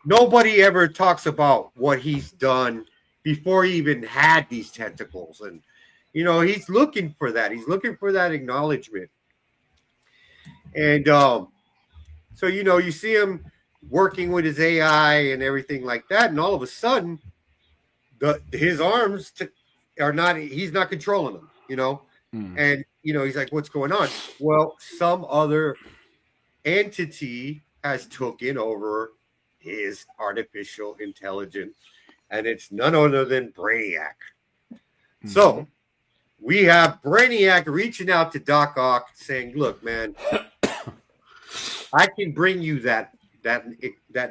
Nobody ever talks about what he's done before he even had these tentacles. And, he's looking for that. He's looking for that acknowledgement. And so, you see him working with his AI and everything like that. And all of a sudden, his arms are not, he's not controlling them, And, he's like, what's going on? Well, some other entity has taken over his artificial intelligence, and it's none other than Brainiac. So we have Brainiac reaching out to Doc Ock saying, look, man, I can bring you that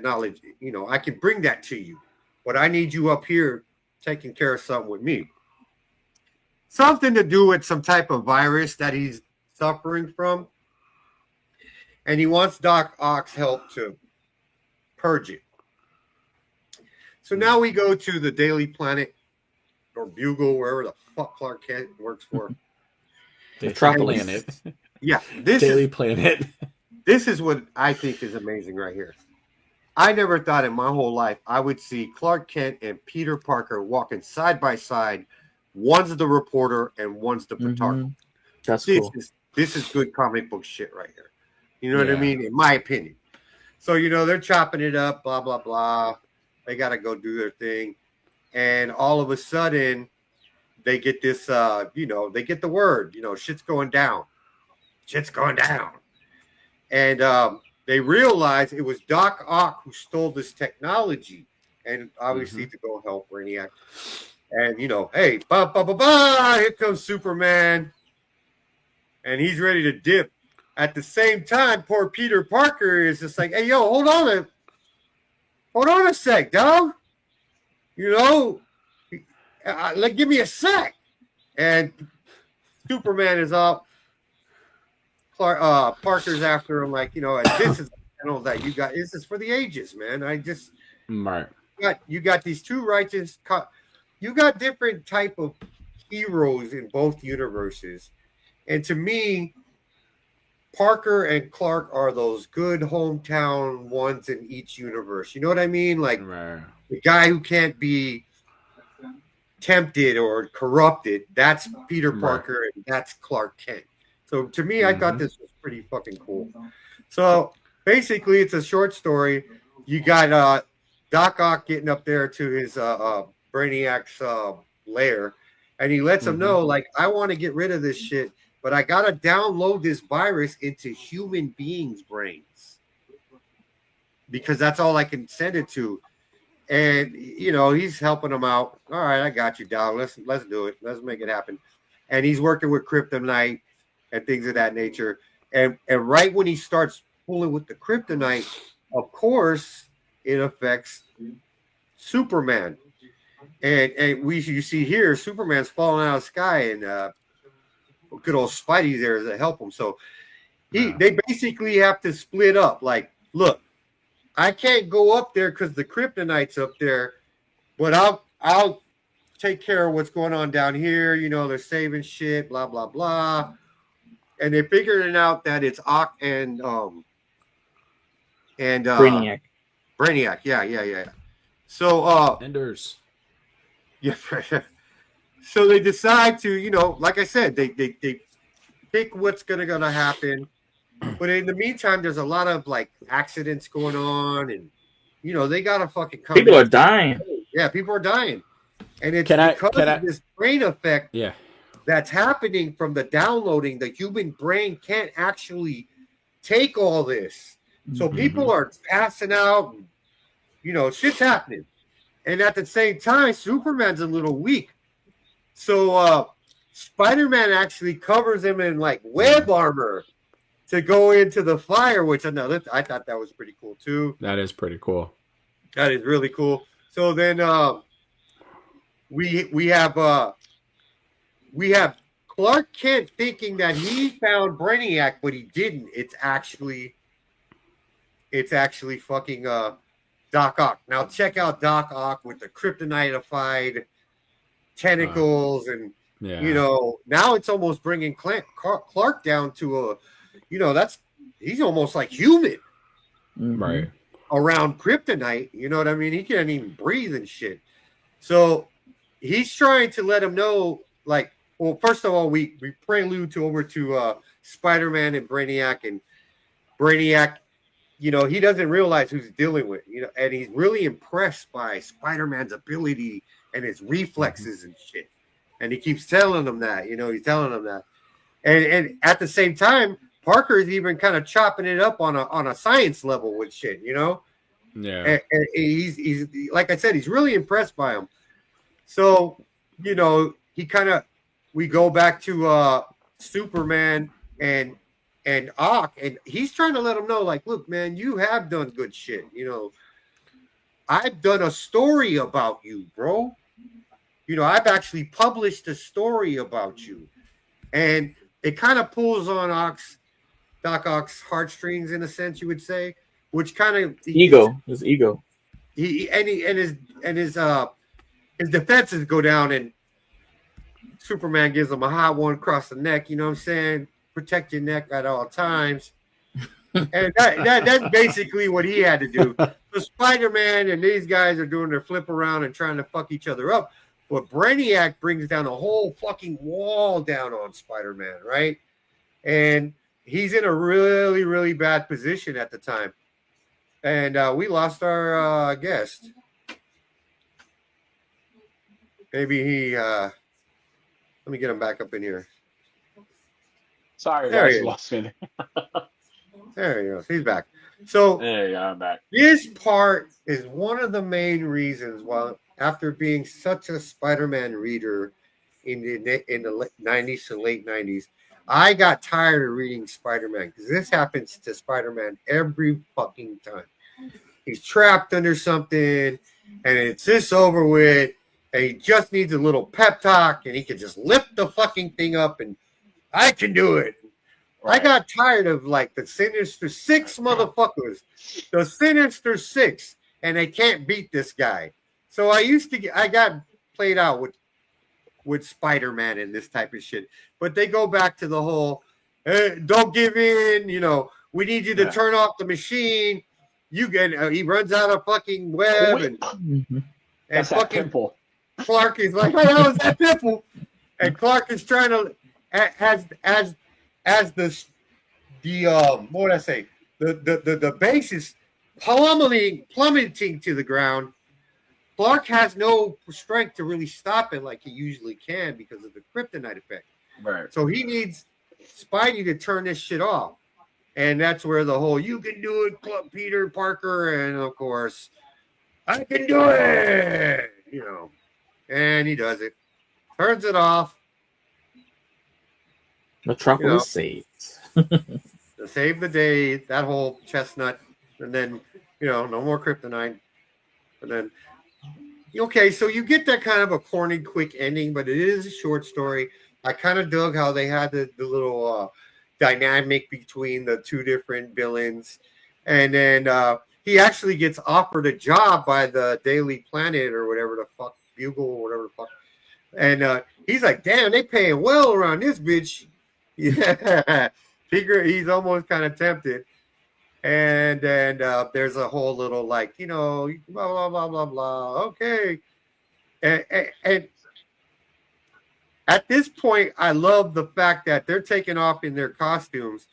knowledge, I can bring that to you, but I need you up here taking care of something with me. Something to do with some type of virus that he's suffering from. And he wants Doc Ock's help to purge it. So now we go to the Daily Planet or Bugle, wherever the fuck Clark Kent works for.
Planet.
Yeah.
Daily Planet.
This is what I think is amazing right here. I never thought in my whole life I would see Clark Kent and Peter Parker walking side by side. One's the reporter and one's the photographer.
That's cool.
This is good comic book shit right here. You know what I mean? In my opinion. So, they're chopping it up, blah, blah, blah. They got to go do their thing. And all of a sudden, they get this, they get the word, shit's going down. Shit's going down. And they realize it was Doc Ock who stole this technology. And obviously to go help Brainiac. And, hey, here comes Superman. And he's ready to dip. At the same time, poor Peter Parker is just like, hey, yo, hold on a sec, dog. Give me a sec. And Superman is up. Parker's after him, like, this is that you got. This is for the ages, man. You got these two righteous. You got different type of heroes in both universes, and to me, Parker and Clark are those good hometown ones in each universe. You know what I mean? Like the guy who can't be tempted or corrupted, that's Peter Parker and that's Clark Kent. So to me, I thought this was pretty fucking cool. So basically, it's a short story. You got Doc Ock getting up there to his Brainiac's lair, and he lets him know, like, I want to get rid of this shit, but I got to download this virus into human beings' brains because that's all I can send it to. And, he's helping him out. All right, I got you, dog. Let's do it. Let's make it happen. And he's working with Kryptonite and things of that nature. And right when he starts fooling with the Kryptonite, of course, it affects Superman. And you see here, Superman's falling out of the sky, and good old Spidey's there to help him. So they basically have to split up. Like, look, I can't go up there because the Kryptonite's up there, but I'll take care of what's going on down here. They're saving shit, blah blah blah, and they're figuring out that it's Ock and Brainiac. Brainiac, yeah. So
Enders.
Yeah. So they decide to, like I said, they pick what's gonna happen. But in the meantime, there's a lot of like accidents going on, and they gotta fucking come.
People are dying.
Yeah, people are dying, and it's because of this brain effect.
Yeah,
that's happening from the downloading. The human brain can't actually take all this, so people are passing out. And, shit's happening, and at the same time, Superman's a little weak. So Spider-Man actually covers him in like web armor to go into the fire, which I thought that was pretty cool too.
That is pretty cool.
That is really cool. So then we have Clark Kent thinking that he found Brainiac, but he didn't. It's actually fucking Doc Ock. Now check out Doc Ock with the kryptonitified tentacles, and you know, now it's almost bringing Clark down to a, you know, he's almost like human,
Right.
around kryptonite. You know what I mean? He can't even breathe and shit. So he's trying to let him know, like, well, first of all, we prelude over to Spider-Man and Brainiac, you know, he doesn't realize who's dealing with, you know, and he's really impressed by Spider-Man's ability and his reflexes and shit. And he keeps telling him that, you know, he's telling him that. And at the same time, Parker's even kind of chopping it up on a science level with shit, you know?
Yeah.
And he's like I said, he's really impressed by him. So, you know, we go back to Superman and Ock, and he's trying to let him know, like, look, man, you have done good shit. You know, I've done a story about you, bro. You know, I've actually published a story about you. And it kind of pulls on Doc Ock's heartstrings, in a sense, you would say, which kind of
his ego.
His defenses go down, and Superman gives him a hot one across the neck. You know what I'm saying? Protect your neck at all times. And that's basically what he had to do. So Spider-Man and these guys are doing their flip around and trying to fuck each other up. But Brainiac brings down a whole fucking wall down on Spider-Man, right? And he's in a really, really bad position at the time. And we lost our guest. Maybe he... let me get him back up in here.
Sorry,
There
guys,
he is.
lost me.
There he goes. He's back. So
There you go, I'm back.
this part is one of the main reasons why, after being such a Spider-Man reader in the 90s to late 90s, I got tired of reading Spider-Man, because this happens to Spider-Man every fucking time. He's trapped under something, and it's just over with, and he just needs a little pep talk, and he can just lift the fucking thing up, and I can do it.
Right.
I got tired of, like, the Sinister Six motherfuckers, the Sinister Six, and they can't beat this guy. So I got played out with Spider-Man and this type of shit. But they go back to the whole, hey, don't give in, you know, we need you to turn off the machine. You get, he runs out of fucking web, and
That's that
fucking
pimple.
Clark is like, hey, how was that pimple? And Clark is trying to, as the what would I say? The base is plummeting to the ground. Clark has no strength to really stop it like he usually can because of the kryptonite effect.
Right.
So he needs Spidey to turn this shit off. And that's where the whole "you can do it, Club Peter Parker," and of course, "I can do it," you know. And he does it. Turns it off.
Metropolis saved.
To save the day, that whole chestnut, and then, you know, no more kryptonite. And then, okay, so you get that kind of a corny, quick ending, but it is a short story. I kind of dug how they had the little dynamic between the two different villains. And then he actually gets offered a job by the Daily Planet or whatever the fuck, Bugle or whatever the fuck. And he's like, damn, they paying well around this bitch. Yeah. He's almost kind of tempted. And then there's a whole little, like, you know, blah, blah, blah, blah, blah. Okay. And at this point, I love the fact that they're taking off in their costumes,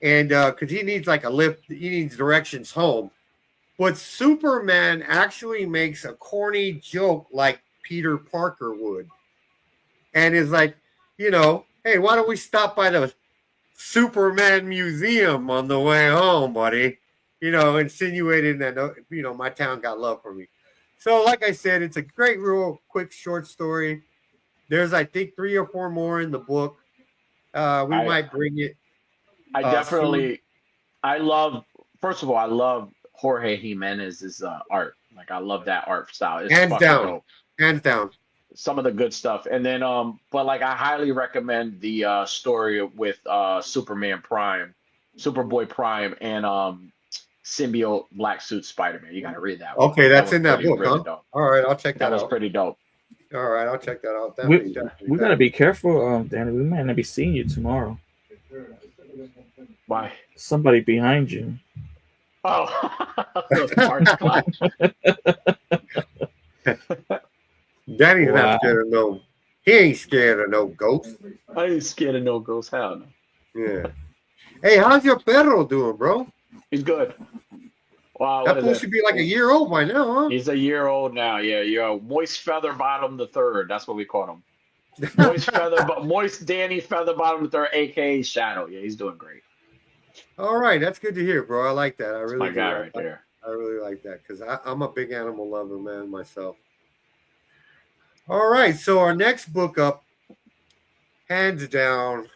and because he needs like a lift, he needs directions home. But Superman actually makes a corny joke like Peter Parker would, and is like, you know, hey, why don't we stop by the Superman Museum on the way home, buddy? You know, insinuating that, you know, my town got love for me. So, like I said, it's a great, real quick, short story. There's, I think, 3 or 4 more in the book. We might bring it.
I definitely, first of all, I love Jorge Jimenez's art. Like, I love that art style. It's
Hands
fucking
down.
dope.
Hands down.
some of the good stuff. And then but like I highly recommend the story with Superman Prime, Superboy Prime, and symbiote black suit Spider-Man. You got to read that one.
Okay, that's
was
in that
pretty,
book,
really
huh?
dope.
All right, I'll check
That
that
was
out.
pretty dope.
All right, I'll check that out.
We gotta be careful, Danny. We might not be seeing you tomorrow.
Why?
Somebody behind you.
Oh, March clock.
Danny's
Wow.
not scared of no. He ain't scared of no ghosts.
I ain't scared of no ghosts. Hell no.
Yeah. Hey, how's your perro doing, bro?
He's good. Wow,
That
what
fool
is
should
it?
be like a year old by now, huh?
He's a year old now. Yeah, you're Moist Feather Bottom the Third. That's what we call him. Moist Danny Feather Bottom the Third, aka Shadow. Yeah, he's doing great.
All right, that's good to hear, bro. I like that. I
That's
really
my
do.
guy right there.
I really like that because I'm a big animal lover, man, myself. All right, so our next book up, hands down,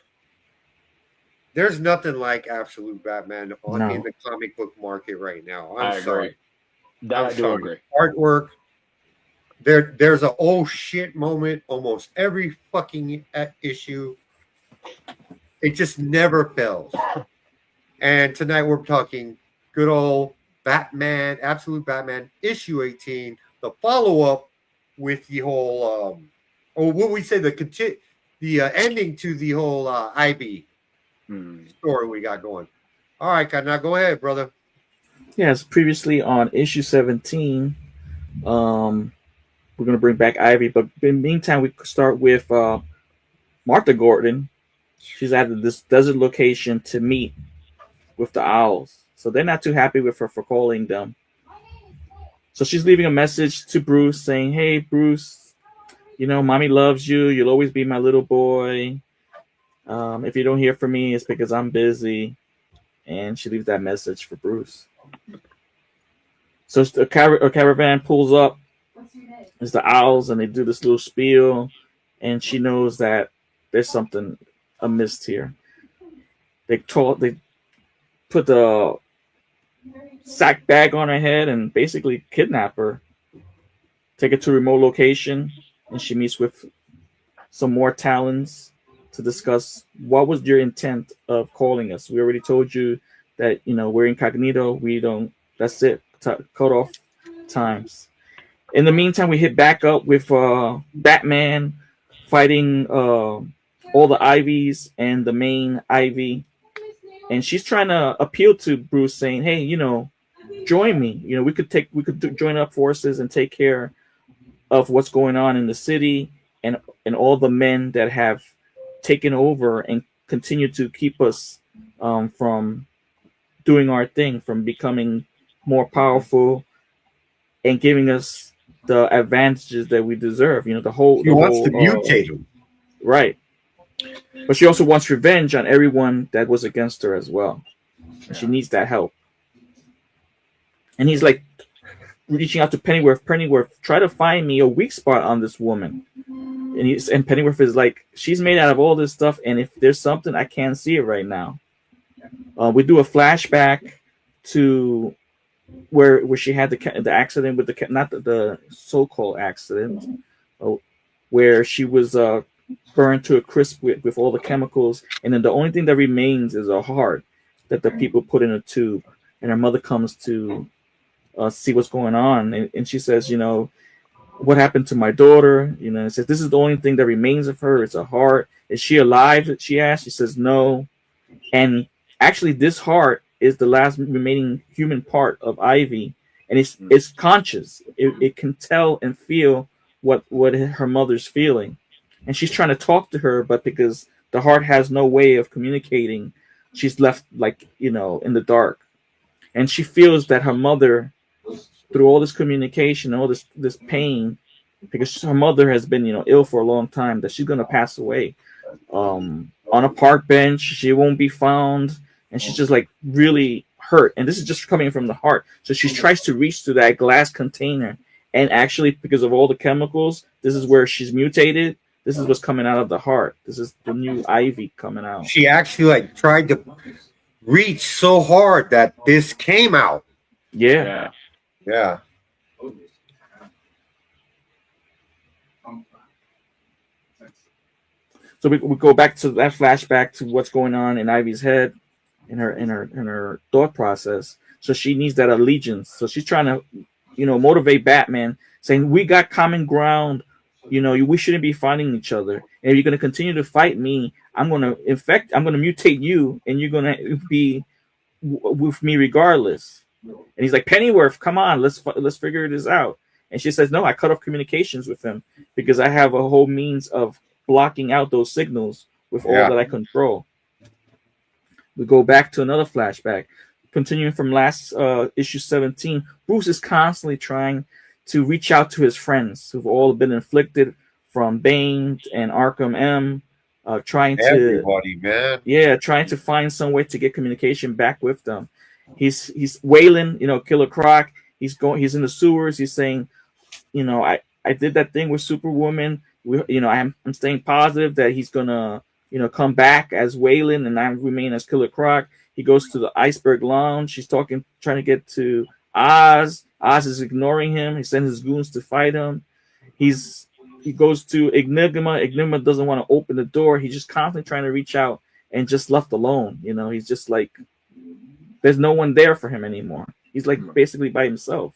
there's nothing like Absolute Batman in the comic book market right now.
I
sorry.
agree. That I do agree.
Artwork. There's a oh shit moment almost every fucking issue. It just never fails. And tonight we're talking good old Batman, Absolute Batman, issue 18, the follow-up with the whole, or what we say, the ending to the whole IB story we got going. All right, now go ahead, brother.
Yes, previously on issue 17, we're going to bring back Ivy, but in the meantime, we start with Martha Gordon. She's at this desert location to meet with the owls. So they're not too happy with her for calling them. So she's leaving a message to Bruce saying, hey, Bruce, mommy loves you. You'll always be my little boy. If you don't hear from me, it's because I'm busy. And she leaves that message for Bruce. So a caravan pulls up. It's the owls, and they do this little spiel. And she knows that there's something amiss here. They put the sack bag on her head and basically kidnap her. Take her to a remote location, and she meets with some more Talons to discuss what was your intent of calling us. We already told you that we're incognito. We don't. That's it. Cut off times. In the meantime, we hit back up with Batman fighting all the Ivies and the main Ivy. And she's trying to appeal to Bruce, saying, "Hey, join me. We could join up forces and take care of what's going on in the city and all the men that have taken over and continue to keep us from doing our thing, from becoming more powerful and giving us the advantages that we deserve. She
wants to mutate him,
right? But she also wants revenge on everyone that was against her as well. And she needs that help. And he's like reaching out to Pennyworth. Pennyworth, try to find me a weak spot on this woman. And Pennyworth is like, she's made out of all this stuff, and if there's something, I can't see it right now. We do a flashback to where she had the accident with not the so-called accident, where she was burned to a crisp with all the chemicals, and then the only thing that remains is a heart that the people put in a tube. And her mother comes to see what's going on, and she says, what happened to my daughter? And says, this is the only thing that remains of her. It's a heart. Is she alive? She asked. She says no. And actually, this heart is the last remaining human part of Ivy, and it's conscious. It can tell and feel what her mother's feeling. And she's trying to talk to her, but because the heart has no way of communicating, she's left in the dark. And she feels that her mother, through all this communication, all this pain, because her mother has been ill for a long time, that she's gonna pass away. On a park bench, she won't be found, and she's just like really hurt. And this is just coming from the heart. So she tries to reach to that glass container, and actually, because of all the chemicals, this is where she's mutated. This is what's coming out of the heart. This is the new Ivy coming out.
She actually tried to reach so hard that this came out.
Yeah. So we go back to that flashback to what's going on in Ivy's head, in her thought process. So she needs that allegiance. So she's trying to, motivate Batman, saying we got common ground. We shouldn't be fighting each other. And if you're going to continue to fight me, I'm going to mutate you, and you're going to be with me regardless. And he's like, Pennyworth, come on, let's figure this out. And she says, no, I cut off communications with him because I have a whole means of blocking out those signals with all that I control. We go back to another flashback. Continuing from last issue 17, Bruce is constantly trying to reach out to his friends who've all been inflicted from Bane and Arkham M, trying to find some way to get communication back with them. He's Waylon, Killer Croc. He's in the sewers. He's saying, I did that thing with Superwoman. I'm staying positive that he's gonna, come back as Waylon and I remain as Killer Croc. He goes to the Iceberg Lounge. He's trying to get to Oz. Oz is ignoring him. He sends his goons to fight him. He goes to Enigma. Enigma doesn't want to open the door. He's just constantly trying to reach out and just left alone. He's just like, there's no one there for him anymore. He's like basically by himself.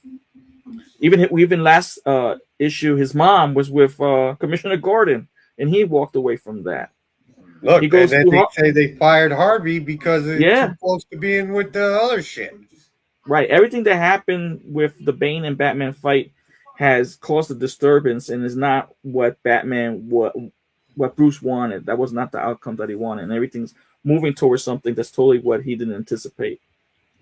Even last issue, his mom was with Commissioner Gordon, and he walked away from that.
Look, and then they say they fired Harvey because it's too close to being with the other shit.
Right. Everything that happened with the Bane and Batman fight has caused a disturbance and is not what Bruce wanted. That was not the outcome that he wanted. And everything's moving towards something that's totally what he didn't anticipate.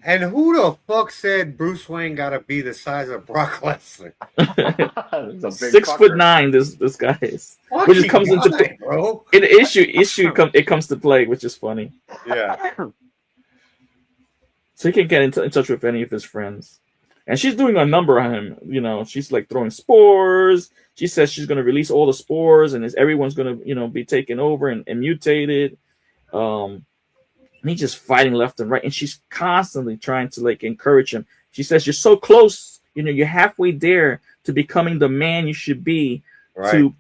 And who the fuck said Bruce Wayne gotta be the size of Brock Lesnar?
6'9", this guy is, which just comes into play, bro. In the issue it comes to play, which is funny.
Yeah.
So he can't get in touch with any of his friends, and she's doing a number on him. She's like throwing spores. She says she's gonna release all the spores, and everyone's gonna be taken over and mutated. And he's just fighting left and right, and she's constantly trying to encourage him. She says, "You're so close. You're halfway there to becoming the man you should be, to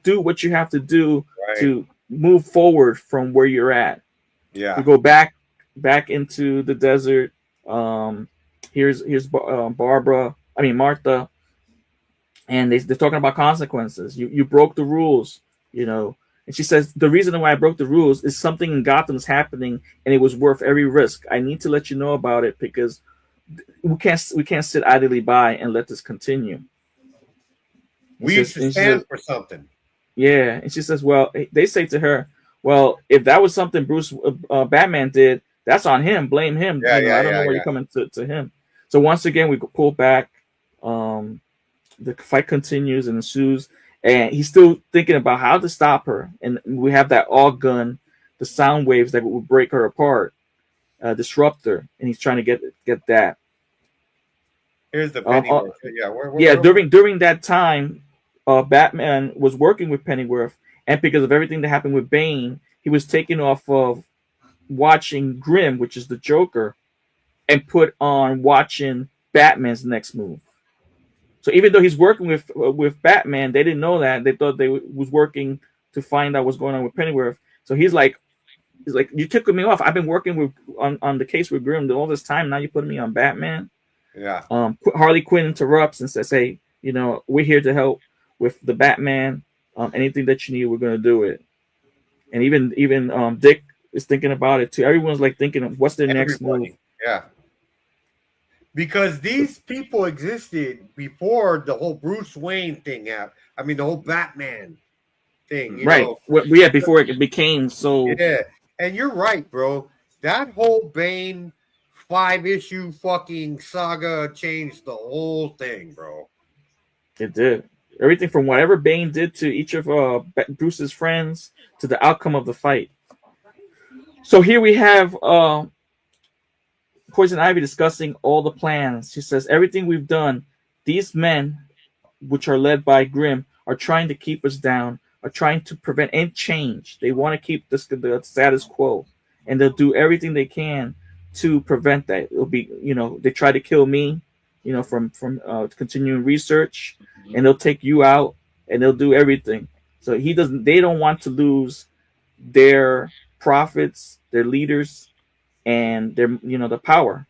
do what you have to do to move forward from where you're at."
Yeah.
We go back into the desert. Here's Martha, and they're talking about consequences. You broke the rules, And she says, the reason why I broke the rules is something in Gotham's happening, and it was worth every risk. I need to let you know about it because we can't sit idly by and let this continue.
We used to stand for something.
Yeah, and she says, well, they say to her, well, if that was something Batman did, that's on him. Blame him. I don't know where you're coming to him. So once again, we pull back. The fight continues and ensues. And he's still thinking about how to stop her. And we have that AUG gun, the sound waves that would break her apart, disrupt her. And he's trying to get that.
Here's the Pennyworth.
During that time, Batman was working with Pennyworth. And because of everything that happened with Bane, he was taken off of watching Grimm, which is the Joker, and put on watching Batman's next move. So even though he's working with Batman, they didn't know that. They thought they was working to find out what's going on with Pennyworth. So he's like, you took me off. I've been working on the case with Grimm all this time. Now you're putting me on Batman.
Yeah.
Harley Quinn interrupts and says, "Hey, we're here to help with the Batman. Anything that you need, we're gonna do it." And even Dick is thinking about it too. Everyone's thinking of what's their next move.
Yeah. Because these people existed before the whole Bruce Wayne thing happened. I mean, the whole Batman thing.
Before it became so.
Yeah, and you're right, bro. That whole Bane 5-issue fucking saga changed the whole thing, bro.
It did. Everything from whatever Bane did to each of Bruce's friends to the outcome of the fight. So here we have Poison Ivy discussing all the plans. She says, everything we've done, these men, which are led by Grimm, are trying to keep us down, are trying to prevent any change. They want to keep the status quo, and they'll do everything they can to prevent that. It'll be, they try to kill me, from continuing research, and they'll take you out, and they'll do everything. So they don't want to lose their prophets, their leaders, and their the power.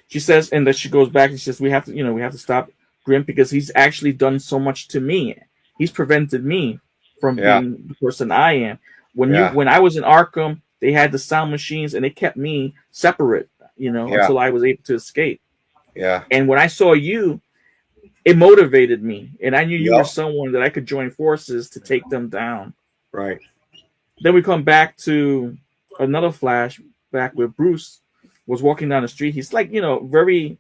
She says, and that she goes back and she says, we have to we have to stop Grim because he's actually done so much to me. He's prevented me from being the person I am. When I was in Arkham, they had the sound machines and they kept me separate, until I was able to escape.
Yeah.
And when I saw you, it motivated me, and I knew you were someone that I could join forces to take them down.
Right.
Then we come back to another flashback where Bruce was walking down the street. He's like, very.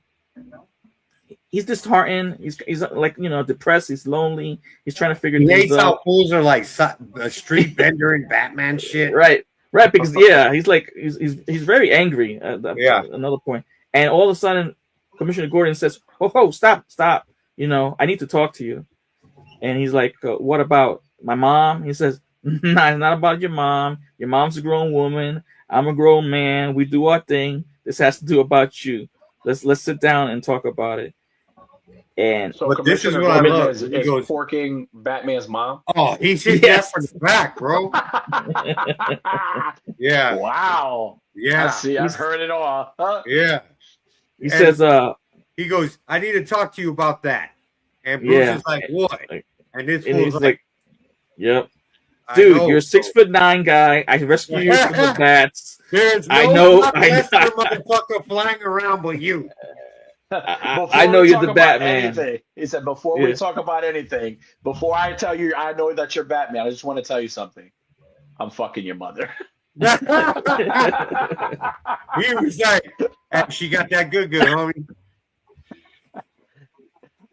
He's disheartened. He's like, depressed. He's lonely. He's trying to figure
He
things
hates
out.
how fools are like a street vendor and Batman shit.
Right, because he's like he's very angry. Another point, and all of a sudden, Commissioner Gordon says, "Oh, stop! I need to talk to you." And he's like, "What about my mom?" He says, "Nah, it's not about your mom. Your mom's a grown woman. I'm a grown man. We do our thing. This has to do about you. Let's sit down and talk about it." And
So
but this is
Commissioner
what I
Gordon
love.
is
He goes,
forking Batman's mom.
"Oh, he's hit that from the back, bro." Yeah.
Wow.
Yeah.
I see. I've heard it all. Huh?
Yeah.
he says,
He goes, "I need to talk to you about that." And Bruce is like, "What?" And this
and
fool's
he's
like,
"Yep,
"I
dude,
know,
you're a
bro.
6'9" guy. I rescued you from the bats.
There's no
I know.
motherfucker flying around but you."
I know
we
you're
talk
the
about
Batman.
anything, he said, before we talk about anything, before I tell you I know that you're Batman, I just want to tell you something. I'm fucking your mother.
He was like, "And she got that good, homie."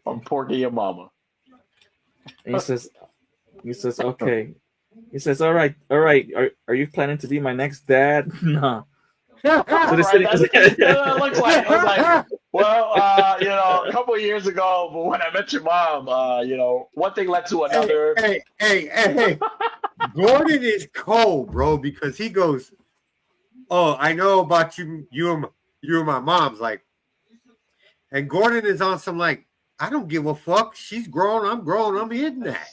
I'm porking your mama.
And he says, okay. He says, all right. Are you planning to be my next dad? No. So
Right, that's what it looks like. I was like, well, a couple of years ago, when I met your mom, one thing led to another.
Hey. Gordon is cold, bro, because he goes, "Oh, I know about you and my mom's like," and Gordon is on some like, "I don't give a fuck. She's grown. I'm grown. I'm hitting that."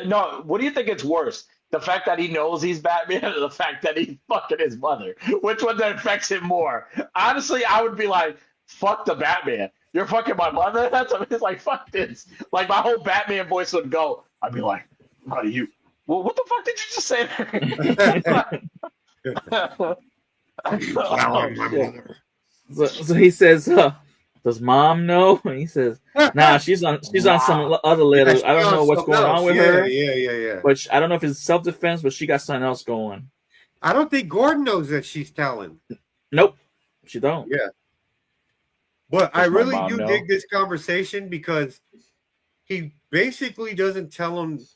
No, what do you think it's worse? The fact that he knows he's Batman or the fact that he's fucking his mother? Which one that affects him more? Honestly, I would be like, fuck the Batman. You're fucking my mother? That's what it's like, fuck this. Like, my whole Batman voice would go. I'd be like, how do you? Well, what the fuck did you just say?
So he says, does mom know? And he says, nah, she's on some other letter. I don't know what's going on with her.
Yeah.
But I don't know if it's self-defense, but she got something else going.
I don't think Gordon knows that she's telling.
Nope, she don't.
Yeah. But I really do
know?
dig this conversation because he basically doesn't tell him,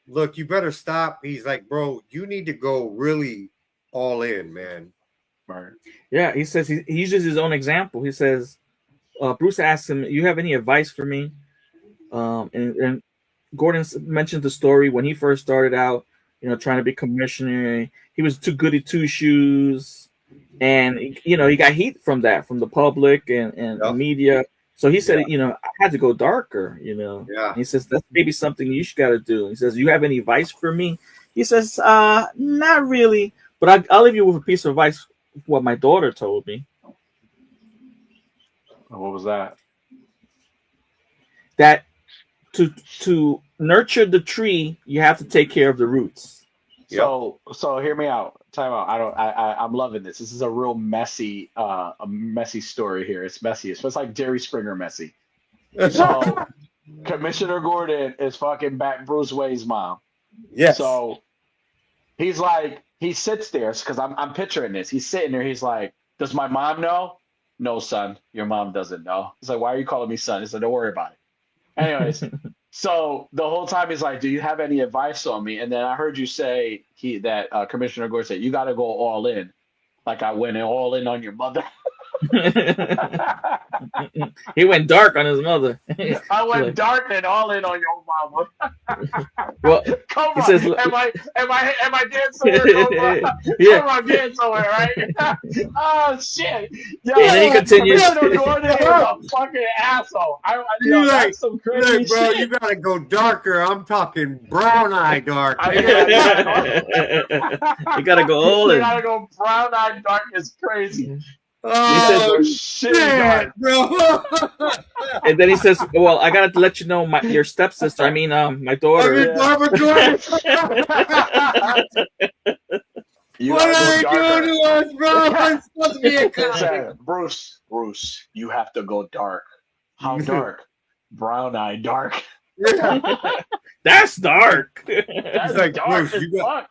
look, you better stop. He's like, bro, you need to go really all in, man.
Right.
Yeah, he says he uses his own example. He says, Bruce asks him, you have any advice for me? And Gordon mentioned the story when he first started out, trying to be commissioner. He was too goody two shoes. And, he got heat from that, from the public and the media. So he said, I had to go darker,
Yeah.
And he says, that's maybe something you got to do. He says, you have any advice for me? He says, not really, but I'll leave you with a piece of advice, what my daughter told me.
What was that?
That to nurture the tree, you have to take care of the roots.
So hear me out. Time out. I'm loving this. This is a real messy story here. It's messy. It's like Jerry Springer messy. So Commissioner Gordon is fucking back Bruce Wayne's mom.
Yes.
So he's like, he sits there because I'm picturing this. He's sitting there. He's like, does my mom know? No, son, your mom doesn't know. He's like, why are you calling me son? He said, don't worry about it. Anyways, so the whole time he's like, do you have any advice on me? And then I heard you say that Commissioner Gordon said, you got to go all in. Like I went all in on your mother.
He went dark on his mother.
I went
Like,
dark and all in on your mama.
well,
Cobra,
he says,
am I getting somewhere, Cobra?
yeah,
Cobra, I'm getting somewhere, right? Oh shit, yo,
and then he continues.
Commissioner Gordon is a fucking asshole. Yo,
You
that's some crazy
bro,
shit.
you gotta go darker. I'm talking brown eye dark.
I
You gotta go all
You
in.
gotta go brown eyed dark is crazy.
Oh,
Shit,
shit, bro.
And then he says, "Well, I gotta let you know, your stepsister. I mean, my
I
daughter."
mean, Barbara Gordon.
You
What
gotta
are
go
you
darker.
doing to us, bro? It's supposed to be a comic.
Said, Bruce, you have to go dark. How dark? Brown eye dark.
That's dark.
That's
like,
dark
Bruce,
as fuck.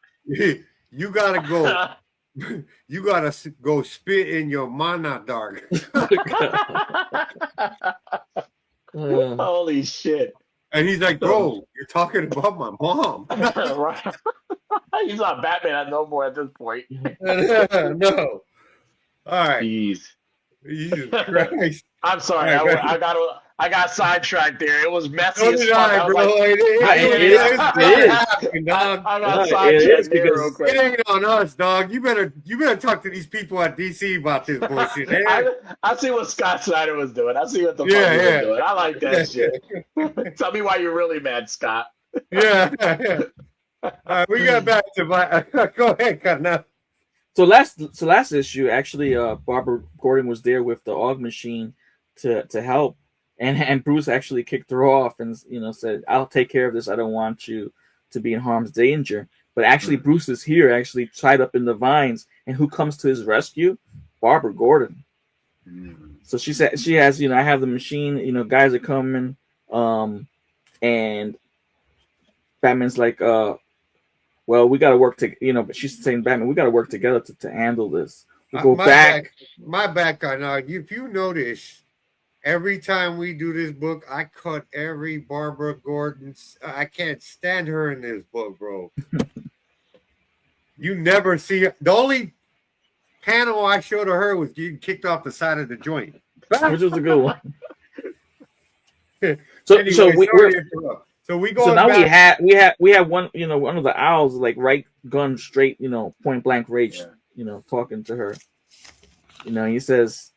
You gotta go. You gotta go spit in your mana dark.
Holy shit.
And he's like, bro, you're talking about my mom.
Right. He's not Batman no more at this point.
No. All right.
Jeez.
Jesus Christ.
I'm sorry.
All right,
I got sidetracked there. It was messy
So
as
did
fuck.
I,
I was
bro.
like,
It is.
Dog.
I got
No,
sidetracked
it
there
is
real quick.
It ain't on us, dog. You better talk to these people at DC about this bullshit.
I see what Scott Snyder was doing. I see what the fuck
Yeah,
he
yeah.
was doing. I like that shit. Tell me why you're really mad, Scott.
Yeah. All right, we got back to my. Go ahead, Cotton.
So last issue, actually, Barbara Gordon was there with the AUG machine to help, and Bruce actually kicked her off and said, "I'll take care of this. I don't want you to be in harm's danger." But actually, Bruce is here, actually tied up in the vines, and who comes to his rescue? Barbara Gordon. So she said she has, I have the machine. Guys are coming, and Batman's like, well, we got to work but she's saying, Batman, we got to work together to handle this. We go back.
My back on if you notice, every time we do this book, I cut every Barbara Gordon's. I can't stand her in this book, bro. You never see her. The only panel I showed her was getting kicked off the side of the joint,
Which was a good one.
Anyway,
So
we go.
So now we have one one of the owls like right gun straight point blank range talking to her. He says,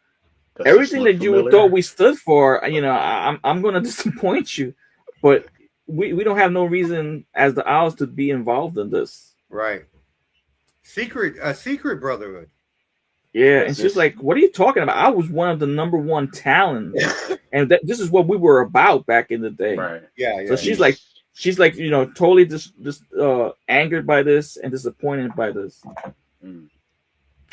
everything that you thought we stood for, I'm going to disappoint you, but we don't have no reason as the owls to be involved in this.
Right. A secret brotherhood.
Yeah, and she's like, "What are you talking about? I was one of the number one talents, and this is what we were about back in the day."
Right.
Yeah.
So she's like, totally just angered by this and disappointed by this.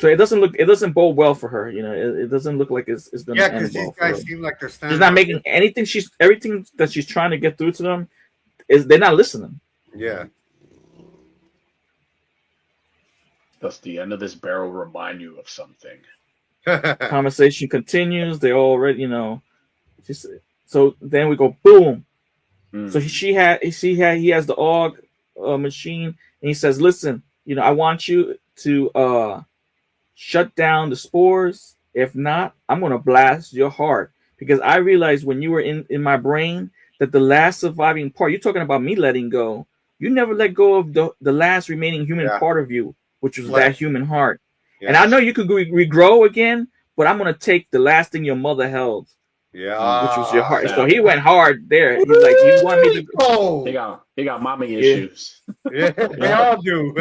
So it doesn't bode well for her. It doesn't look like it's going to end well.
Because these guys seem like they're standing.
She's not making anything. Everything that she's trying to get through to them they're not listening.
Yeah.
Does the end of this barrel remind you of something?
Conversation continues. They already, so then we go boom. So he has the AUG machine, and he says, "Listen, I want you to shut down the spores. If not, I'm gonna blast your heart, because I realized when you were in my brain that the last surviving part. You're talking about me letting go. You never let go of the last remaining human part of you, which was that human heart. Yeah. And I know you could regrow again, but I'm gonna take the last thing your mother held, which was your heart." So he went hard there. He's like, "You want me to?"
Oh, he got mommy issues.
Yeah, they all do.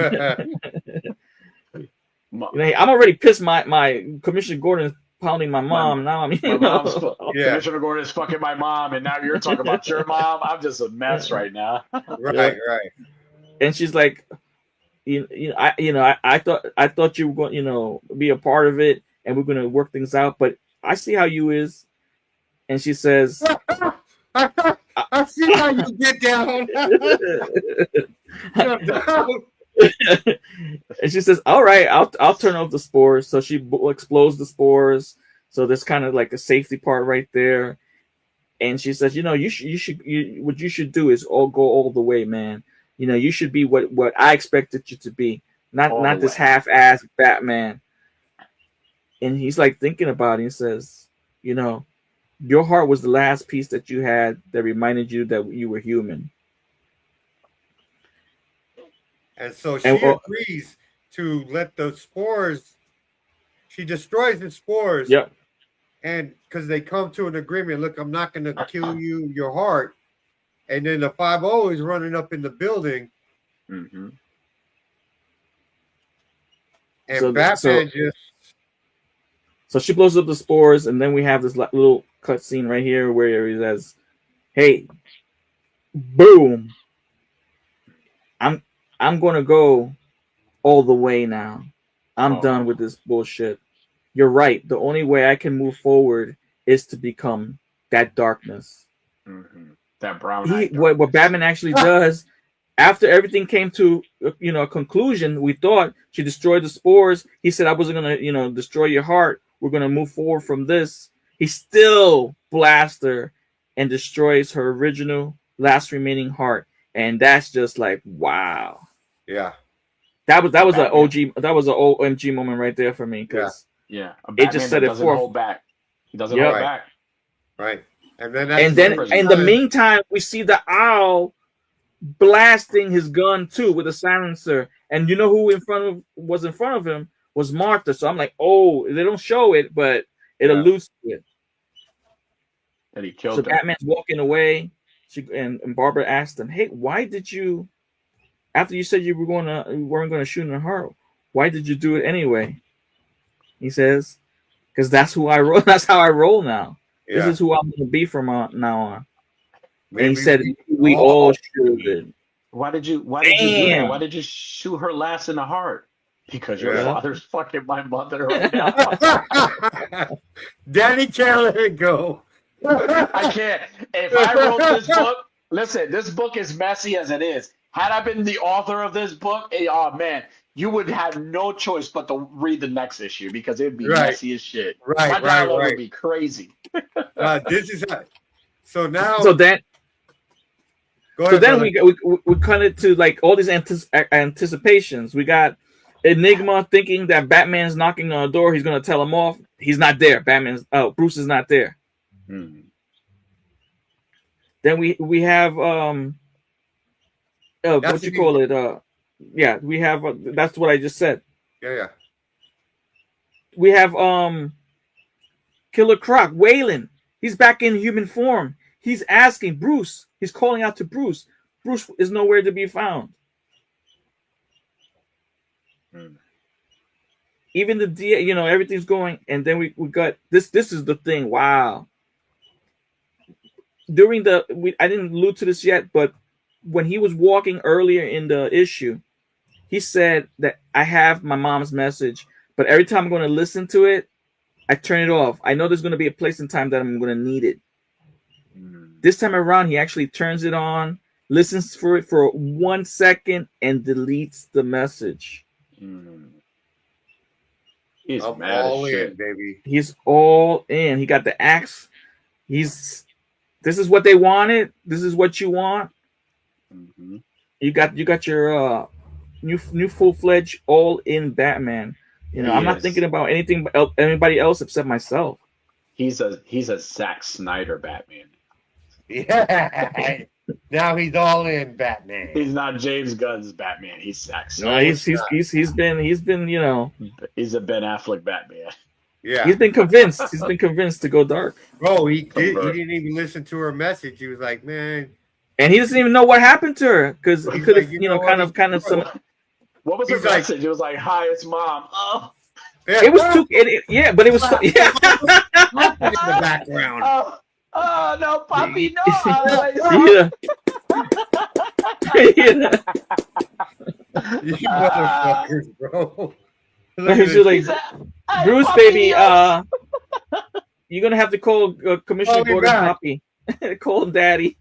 I'm already pissed. My Commissioner Gordon is pounding my mom. Now
Commissioner Gordon is fucking my mom, and now you're talking about your mom. I'm just a mess right now.
Right.
And she's like, I thought you were going, be a part of it, and we're going to work things out. But I see how you is, and she says,
I see how you get down.
And she says, "All right, I'll turn off the spores." So she explodes the spores. So there's kind of like a safety part right there. And she says, what you should do is go all the way, man. You should be what I expected you to be, not this half-assed Batman. and he's like thinking about it. He says, you know, your heart was the last piece that you had that reminded you that you were human.
And so she
And
agrees to let the spores. She destroys the spores,
yep.
and because they come to an agreement. Look, I'm not going to kill you, your heart. And then the 5-0 is running up in the building,
Mm-hmm.
and
So
Batman just
so she blows up the spores, and then we have this little cut scene right here where he says, "Hey, boom! I'm gonna go all the way now. I'm done with this bullshit. You're right. The only way I can move forward is to become that darkness."
Mm-hmm. That brown
What Batman actually does after everything came to a conclusion, we thought she destroyed the spores. He said, "I wasn't gonna destroy your heart. We're gonna move forward from this." He still blasts her and destroys her original last remaining heart, and that's just like wow.
yeah.
That was an OG. That was an OMG moment right there for me because
yeah, a
it
Batman
just
that
set it
doesn't
forth.
hold back. He doesn't
Yep.
hold back.
Right. And then
In the meantime, we see the owl blasting his gun too with a silencer, and you know who was in front of him was Martha. So I'm like, oh, they don't show it, but it alludes to it.
That he killed
So
her.
Batman's walking away. And Barbara asked him, "Hey, why did you? After you said you weren't gonna shoot in her, why did you do it anyway?" He says, "Because that's who I roll. That's how I roll now.
Yeah.
This is who I'm gonna be from now on."
Maybe
and he said, "We all should."
Why did you do that? Why did you shoot her last in the heart? Because your father's fucking my mother right now.
Daddy can't let it go.
I can't. If I wrote this book, listen, this book is messy as it is. Had I been the author of this book, oh man, you would have no choice but to read the next issue because it would be messy as shit. My dialogue would be crazy.
This is so now.
So then,
go ahead,
then we cut it to like all these anticipations. We got Enigma thinking that Batman's knocking on the door. He's gonna tell him off. He's not there. Bruce is not there.
Hmm.
Then we have what you call it? Yeah, we have that's what I just said.
Yeah.
We have Killer Croc, Waylon. He's back in human form. He's asking Bruce. He's calling out to Bruce. Bruce is nowhere to be found. Even the DA, everything's going, and then we got this. This is the thing. Wow. I didn't allude to this yet, but when he was walking earlier in the issue, he said that I have my mom's message, but every time I'm going to listen to it, I turn it off. I know there's going to be a place and time that I'm going to need it. This time around, he actually turns it on, listens for it for 1 second, and deletes the message.
He's mad
all
as shit,
in, baby.
He's all in. He got the axe. This is what they wanted. This is what you want.
Mm-hmm.
You got your new full-fledged all-in Batman. I'm not thinking about anybody else except myself.
He's a Zack Snyder Batman.
Yeah. Now he's all in Batman.
He's not James Gunn's Batman. He's Zack Snyder.
No, he's been
He's a Ben Affleck Batman.
Yeah.
He's been convinced. He's been convinced to go dark.
Bro, he didn't even listen to her message. He was like, man.
And he doesn't even know what happened to her because he could have, kind of some.
What was her message? It was like, "Hi, it's Mom." Oh.
It was too. But it was. Yeah.
In the background.
Oh no, Poppy, no!
Yeah.
You motherfuckers, bro.
She's like, Bruce, baby, you're gonna have to call Commissioner Gordon Poppy. Call him Daddy.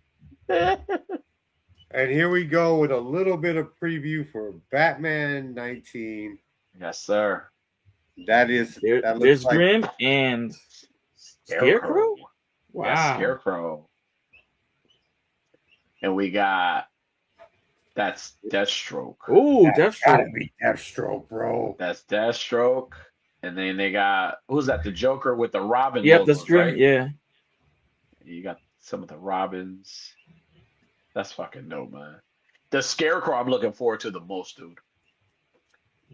And here we go with a little bit of preview for Batman 19.
Yes, sir.
There's
like Grim and Scarecrow. Wow,
yes, Scarecrow. And we got that's Deathstroke.
Ooh, Deathstroke.
Gotta be Deathstroke, bro.
That's Deathstroke. And then they got who's that? The Joker with the Robin
Yep,
logos,
that's true.
right?
Yeah.
You got some of the Robins. That's fucking dope, man. The Scarecrow, I'm looking forward to the most, dude.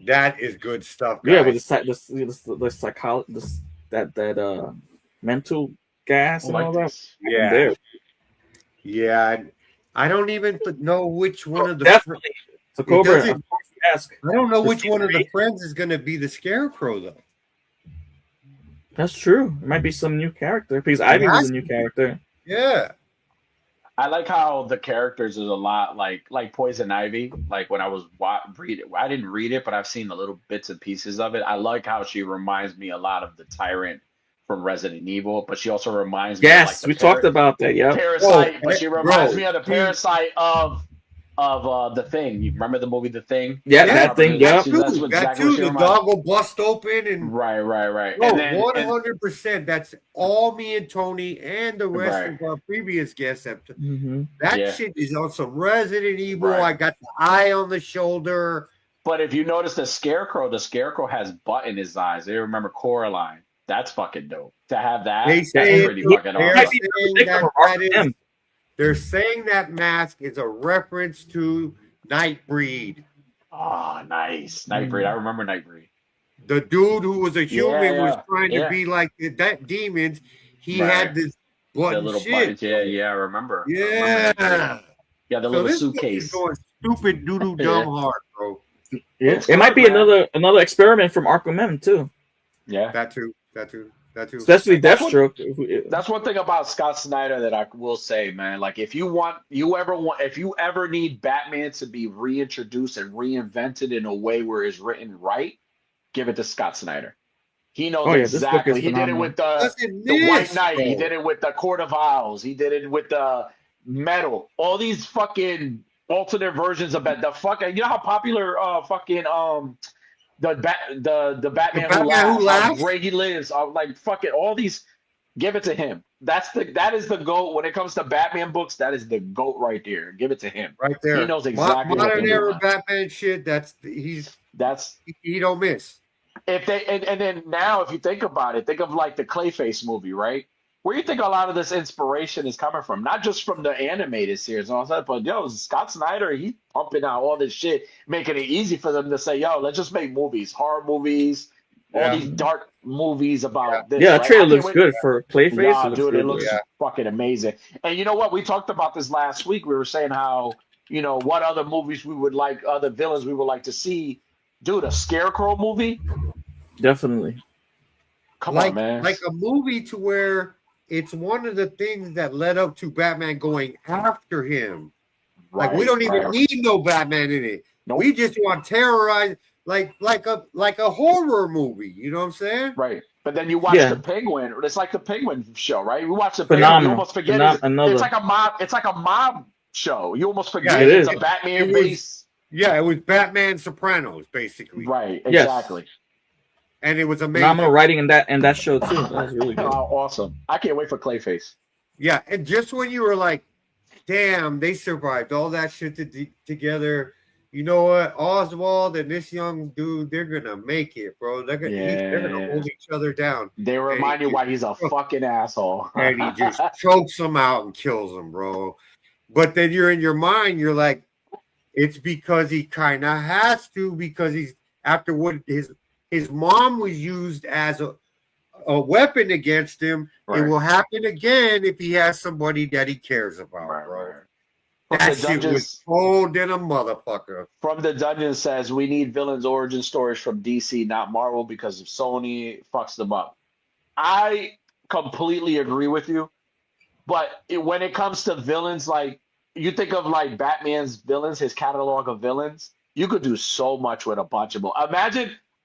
That is good stuff,
Yeah, with
guys.
the psychology, that mental gas
I
and all
like
that.
this.
Yeah.
There.
Yeah. I don't even know which one of the
Definitely. So Cobra,
doesn't-
of course, ask.
I don't know
For
which one of the
season
friends is gonna be the Scarecrow though.
That's true. It might be some new character because Ivy was a new character.
Yeah.
I like how the characters is a lot like Poison Ivy. Like when I was read it, I didn't read it, but I've seen the little bits and pieces of it. I like how she reminds me a lot of the Tyrant from Resident Evil, but she also reminds me of like
Yes, we talked about that. Yep.
Parasite,
Oh,
but she reminds
bro,
me of the Parasite of The Thing. You remember the movie The Thing?
Yeah,
Yeah,
that thing.
that
Yep.
too.
That's what
That
exactly
too.
what she
The
reminds.
dog will bust open and
Right.
bro,
And then
100%. That's all me and Tony and the rest
Right.
of our previous guests have.
Mm-hmm.
That
Yeah.
shit is on some Resident Evil.
Right.
I got the eye on the shoulder.
but if you notice the Scarecrow has butt in his eyes. They remember Coraline. That's fucking dope. To have that,
They
that's
say
pretty
it-
fucking
they're
awesome.
saying they're saying that mask is a reference to Nightbreed.
Oh, nice. Nightbreed. I remember Nightbreed.
The dude who was a human was trying to
yeah.
be like that demons. He
Right.
had this
The
button
little
shit.
buttons. Yeah, I remember. I remember
Yeah.
Nightbreed. Yeah, the
So
little
this thing
suitcase.
is going stupid doo-doo
Yeah.
dumb hard, bro.
Yeah,
Looks
it might be
good, man.
another experiment from Arkham M too,
Yeah.
That too.
especially
That's what-
Deathstroke.
That's one thing about Scott Snyder that I will say, man. Like, if you ever need Batman to be reintroduced and reinvented in a way where it's written right, give it to Scott Snyder. He knows
Oh, yeah, this book
exactly.
is
He did it
phenomenal.
with
Doesn't
the White
miss,
Knight. He
bro.
did it with the Court of Owls. He did it with the Metal. All these fucking alternate versions of the fucking. You know how popular the Batman
Batman
Who
Who
Laughs, how
Laughs?
great he lives. Like fucking all these. Give it to him. That is the GOAT when it comes to Batman books. That is the GOAT right there. Give it to him.
Right there.
He knows exactly what
modern
to do,
era
man.
Batman shit.
That's
He don't miss.
if they and then now if you think about it, think of like the Clayface movie, right? Where you think a lot of this inspiration is coming from? Not just from the animated series and all that, but yo, Scott Snyder, he pumping out all this shit, making it easy for them to say, yo, let's just make movies, horror movies, all
Yeah.
these dark movies about this.
Yeah, the
right?
trailer
I can't
looks
wait-
good for Clayface.
Nah,
it looks
dude,
good.
it looks fucking amazing. And you know what? We talked about this last week. We were saying how, what other movies we would like, other villains we would like to see. Dude, a Scarecrow movie?
Definitely.
Come on, man.
Like a movie to where it's one of the things that led up to Batman going after him. Like we don't even need no Batman in it.
Nope.
We just want to terrorize like a horror movie. You know what I'm saying?
Right. But then you watch
Yeah.
the Penguin. It's like the Penguin show, right? We watch the
Phenomenal.
Penguin. You almost forget
Another.
it's like a mob. It's like a mob show. You almost forget
Yeah,
it
it's
is.
a Batman
It was-
base.
Yeah, it was Batman Sopranos basically,
Right.
Yes.
Exactly.
and it was amazing.
Phenomenal writing in that show too. That was really good.
Oh, awesome. I can't wait for Clayface.
Yeah, and just when you were like, "Damn, they survived all that shit together." You know what, Oswald and this young dude, they're gonna make it, bro. They're gonna hold each other down,
They remind you why he's a fucking asshole.
and he just chokes them out and kills them, bro. But then you're in your mind, you're like, it's because he kind of has to, because he's after what his mom was used as a weapon against him. It
Right.
will happen again if he has somebody that he cares about,
Right,
bro.
right.
That
From the
shit was
Dungeons-
cold in a motherfucker.
From the Dungeon says we need villains origin stories from DC, not Marvel, because if Sony fucks them up. I completely agree with you, but when it comes to villains, like you think of like Batman's villains, his catalog of villains, you could do so much with a bunch of them.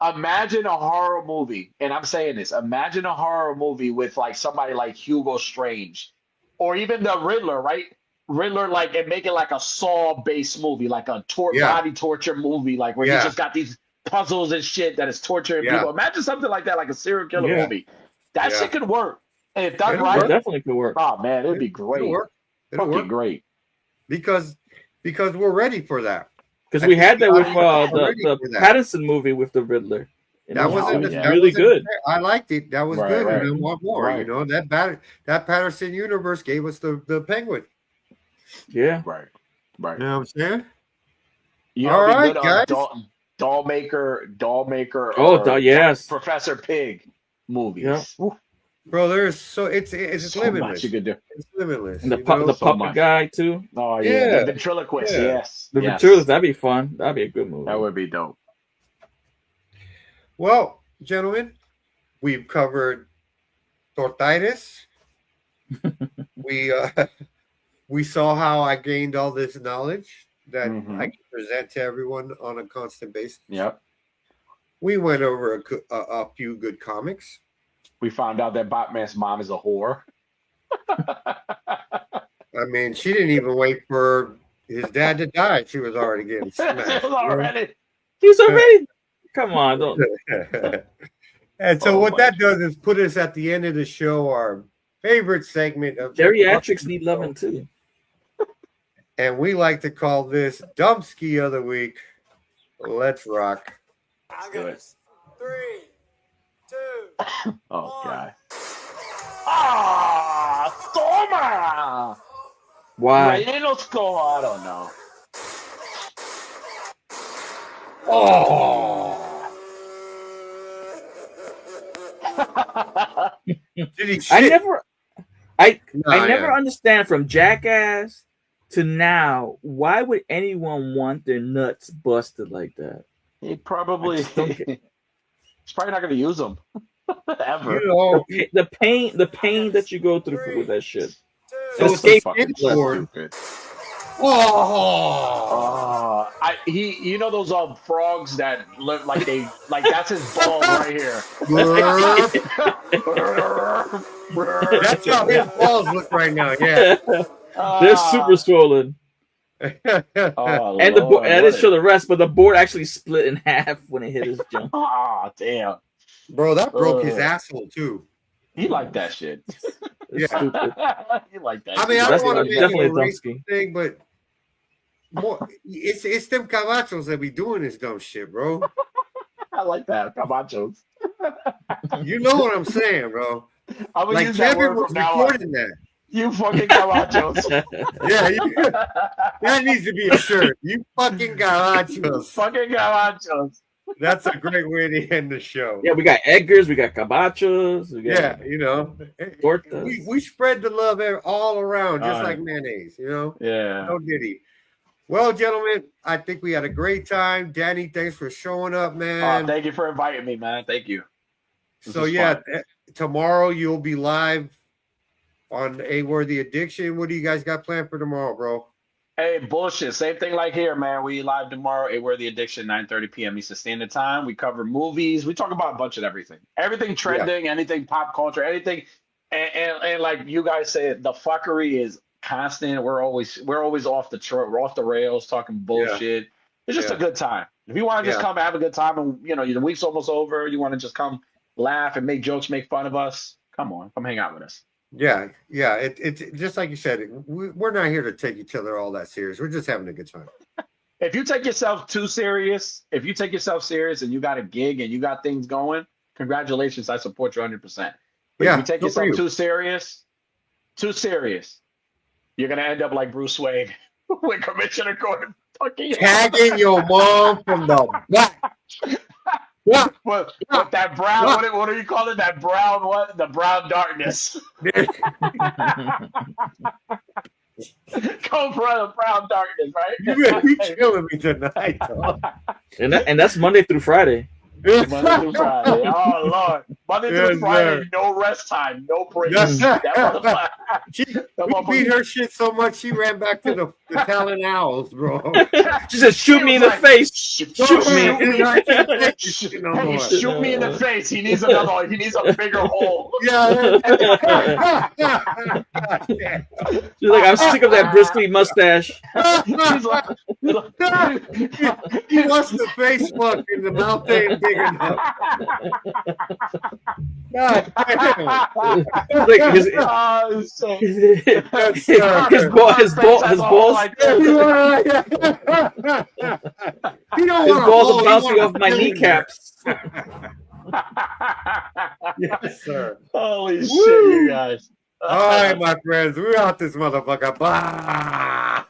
Imagine a horror movie, and I'm saying this. Imagine a horror movie with like somebody like Hugo Strange, or even the Riddler, right? Riddler, like, and make it like a Saw-based movie, like a body torture movie, like where you just got these puzzles and shit that is torturing people. Imagine something like that, like a serial killer movie. That shit could work. And if done
It'll
right,
It definitely could work.
oh man, it'd be great.
It'll work. It'll
Fucking
work
great.
because we're ready for that.
Because
I
we
think
had that
we
with
are ready
the
for that.
Pattinson movie with the Riddler. And
That
it
wasn't
was
that
really
wasn't
good.
fair. I liked it. That was
Right,
good.
right.
And I want more.
Right.
You know that Patterson universe gave us the Penguin.
Yeah.
Right. Right.
You know what I'm saying?
You
All
know, it'd be
right,
good.
guys.
Doll Maker,
Oh,
or
yes.
Professor Pig movies.
Yeah.
Ooh,
Bro, there's it's
so
limitless.
much you could do.
It's limitless.
And the
You know?
the
So
puppet
much.
guy too.
Oh yeah,
Yeah,
the ventriloquist.
yeah.
Yes,
The
yes.
Ventriloquist, that'd be fun. That'd be a good movie.
That would be dope.
Well, gentlemen, we've covered tortitis. We saw how I gained all this knowledge that
Mhm.
I can present to everyone on a constant basis.
Yep.
We went over a few good comics.
We found out that Batman's mom is a whore.
I mean, she didn't even wait for his dad to die. She was already getting smashed.
It was already.
He's already. Come on, don't.
And so
Oh
what
my
that does is put us at the end of the show, our favorite segment of
Geriatrics need loving too.
and we like to call this Dumpski of the Week. Let's rock.
Good.
3, 2.
Oh god. Ah, toma.
Why?
Rellenos go. I don't know.
Oh, did he shit?
I
Nah,
never
yeah.
understand from Jackass to now why would anyone want their nuts busted like that?
He probably.
I just don't get-
He's probably not going to use them ever.
You know,
The pain that you go through with that shit.
so
The
it's
skate-
fucking
skateboard.
stupid.
Oh,
You know those frogs that look like that's his ball right here.
that's how his balls look right now. Yeah.
They're super swollen.
Oh,
And the board,
Lord,
I
what
didn't
a-
show the rest, but the board actually split in half when it hit his jump.
Ah, damn.
Bro, that broke his
Ugh.
asshole too.
He liked that shit.
It's
Yeah.
stupid.
He liked that.
I mean,
shit.
I don't want to
That's
make it
definitely
a
a
race
Dumpski.
thing, but more, it's them cabachos that be doing this dumb shit, bro.
I like that. Camachos.
You know what I'm saying, bro?
I'm gonna
Like
use that
Kevin
word
was
from now on.
recording that.
You fucking camachos.
Yeah, that needs to be a shirt. You fucking cabachos.
Fucking camachos.
That's a great way to end the show.
Yeah, we got Edgar's, we got Cabachos, we got
Yeah, you know,
Tortas.
we spread the love all around, just
All
like
right.
mayonnaise, you know.
Yeah.
No diddy. Well, gentlemen, I think we had a great time. Danny, thanks for showing up, man.
Thank you for inviting me, man. Thank you. This
So
was
yeah,
fun.
tomorrow you'll be live on A Worthy Addiction. What do you guys got planned for tomorrow, bro?
Hey, bullshit. Same thing like here, man. We live tomorrow, A Worthy Addiction, 9:30 p.m. Eastern Standard Time. We cover movies. We talk about a bunch of everything. Everything trending, anything pop culture, anything. And like you guys said, the fuckery is constant. We're always off we're off the rails talking bullshit. It's just a good time. If you want to just come have a good time and the week's almost over, you want to just come laugh and make jokes, make fun of us, come hang out with us.
Yeah. It's just like you said. We're not here to take each other all that serious. We're just having a good time.
If you take yourself too serious, and you got a gig and you got things going, congratulations. I support you 100%. But if you take
good for
yourself
you.
too serious, you're going to end up like Bruce Wayne with Commissioner Gordon fucking
Tagging your mom from the back. Yeah.
with that brown, what do you call it? That brown, what? The brown darkness. Cobra, the brown darkness, right?
You killing me tonight, dog.
And that's Monday through Friday.
Monday through Friday. Oh, Lord. Monday through
Yes,
Friday,
sir.
no rest time, no breaks.
Yes.
That motherfucker.
We beat her shit so much she ran back to the Talon Owls, bro.
She said, "Shoot me in the face."
Shoot
me.
Hey, shoot me in the face. He needs another. He needs a bigger hole.
Yeah.
She's like, "I'm sick of that bristly mustache."
He's like,
He wants the face fuck and the mouth ain't big enough. God damn.
Like his
so,
his balls
He don't
his
want
balls are bouncing off my kneecaps.
Yes, sir.
Holy shit,
Woo!
you guys.
All right, my friends, we're out this motherfucker. Blah.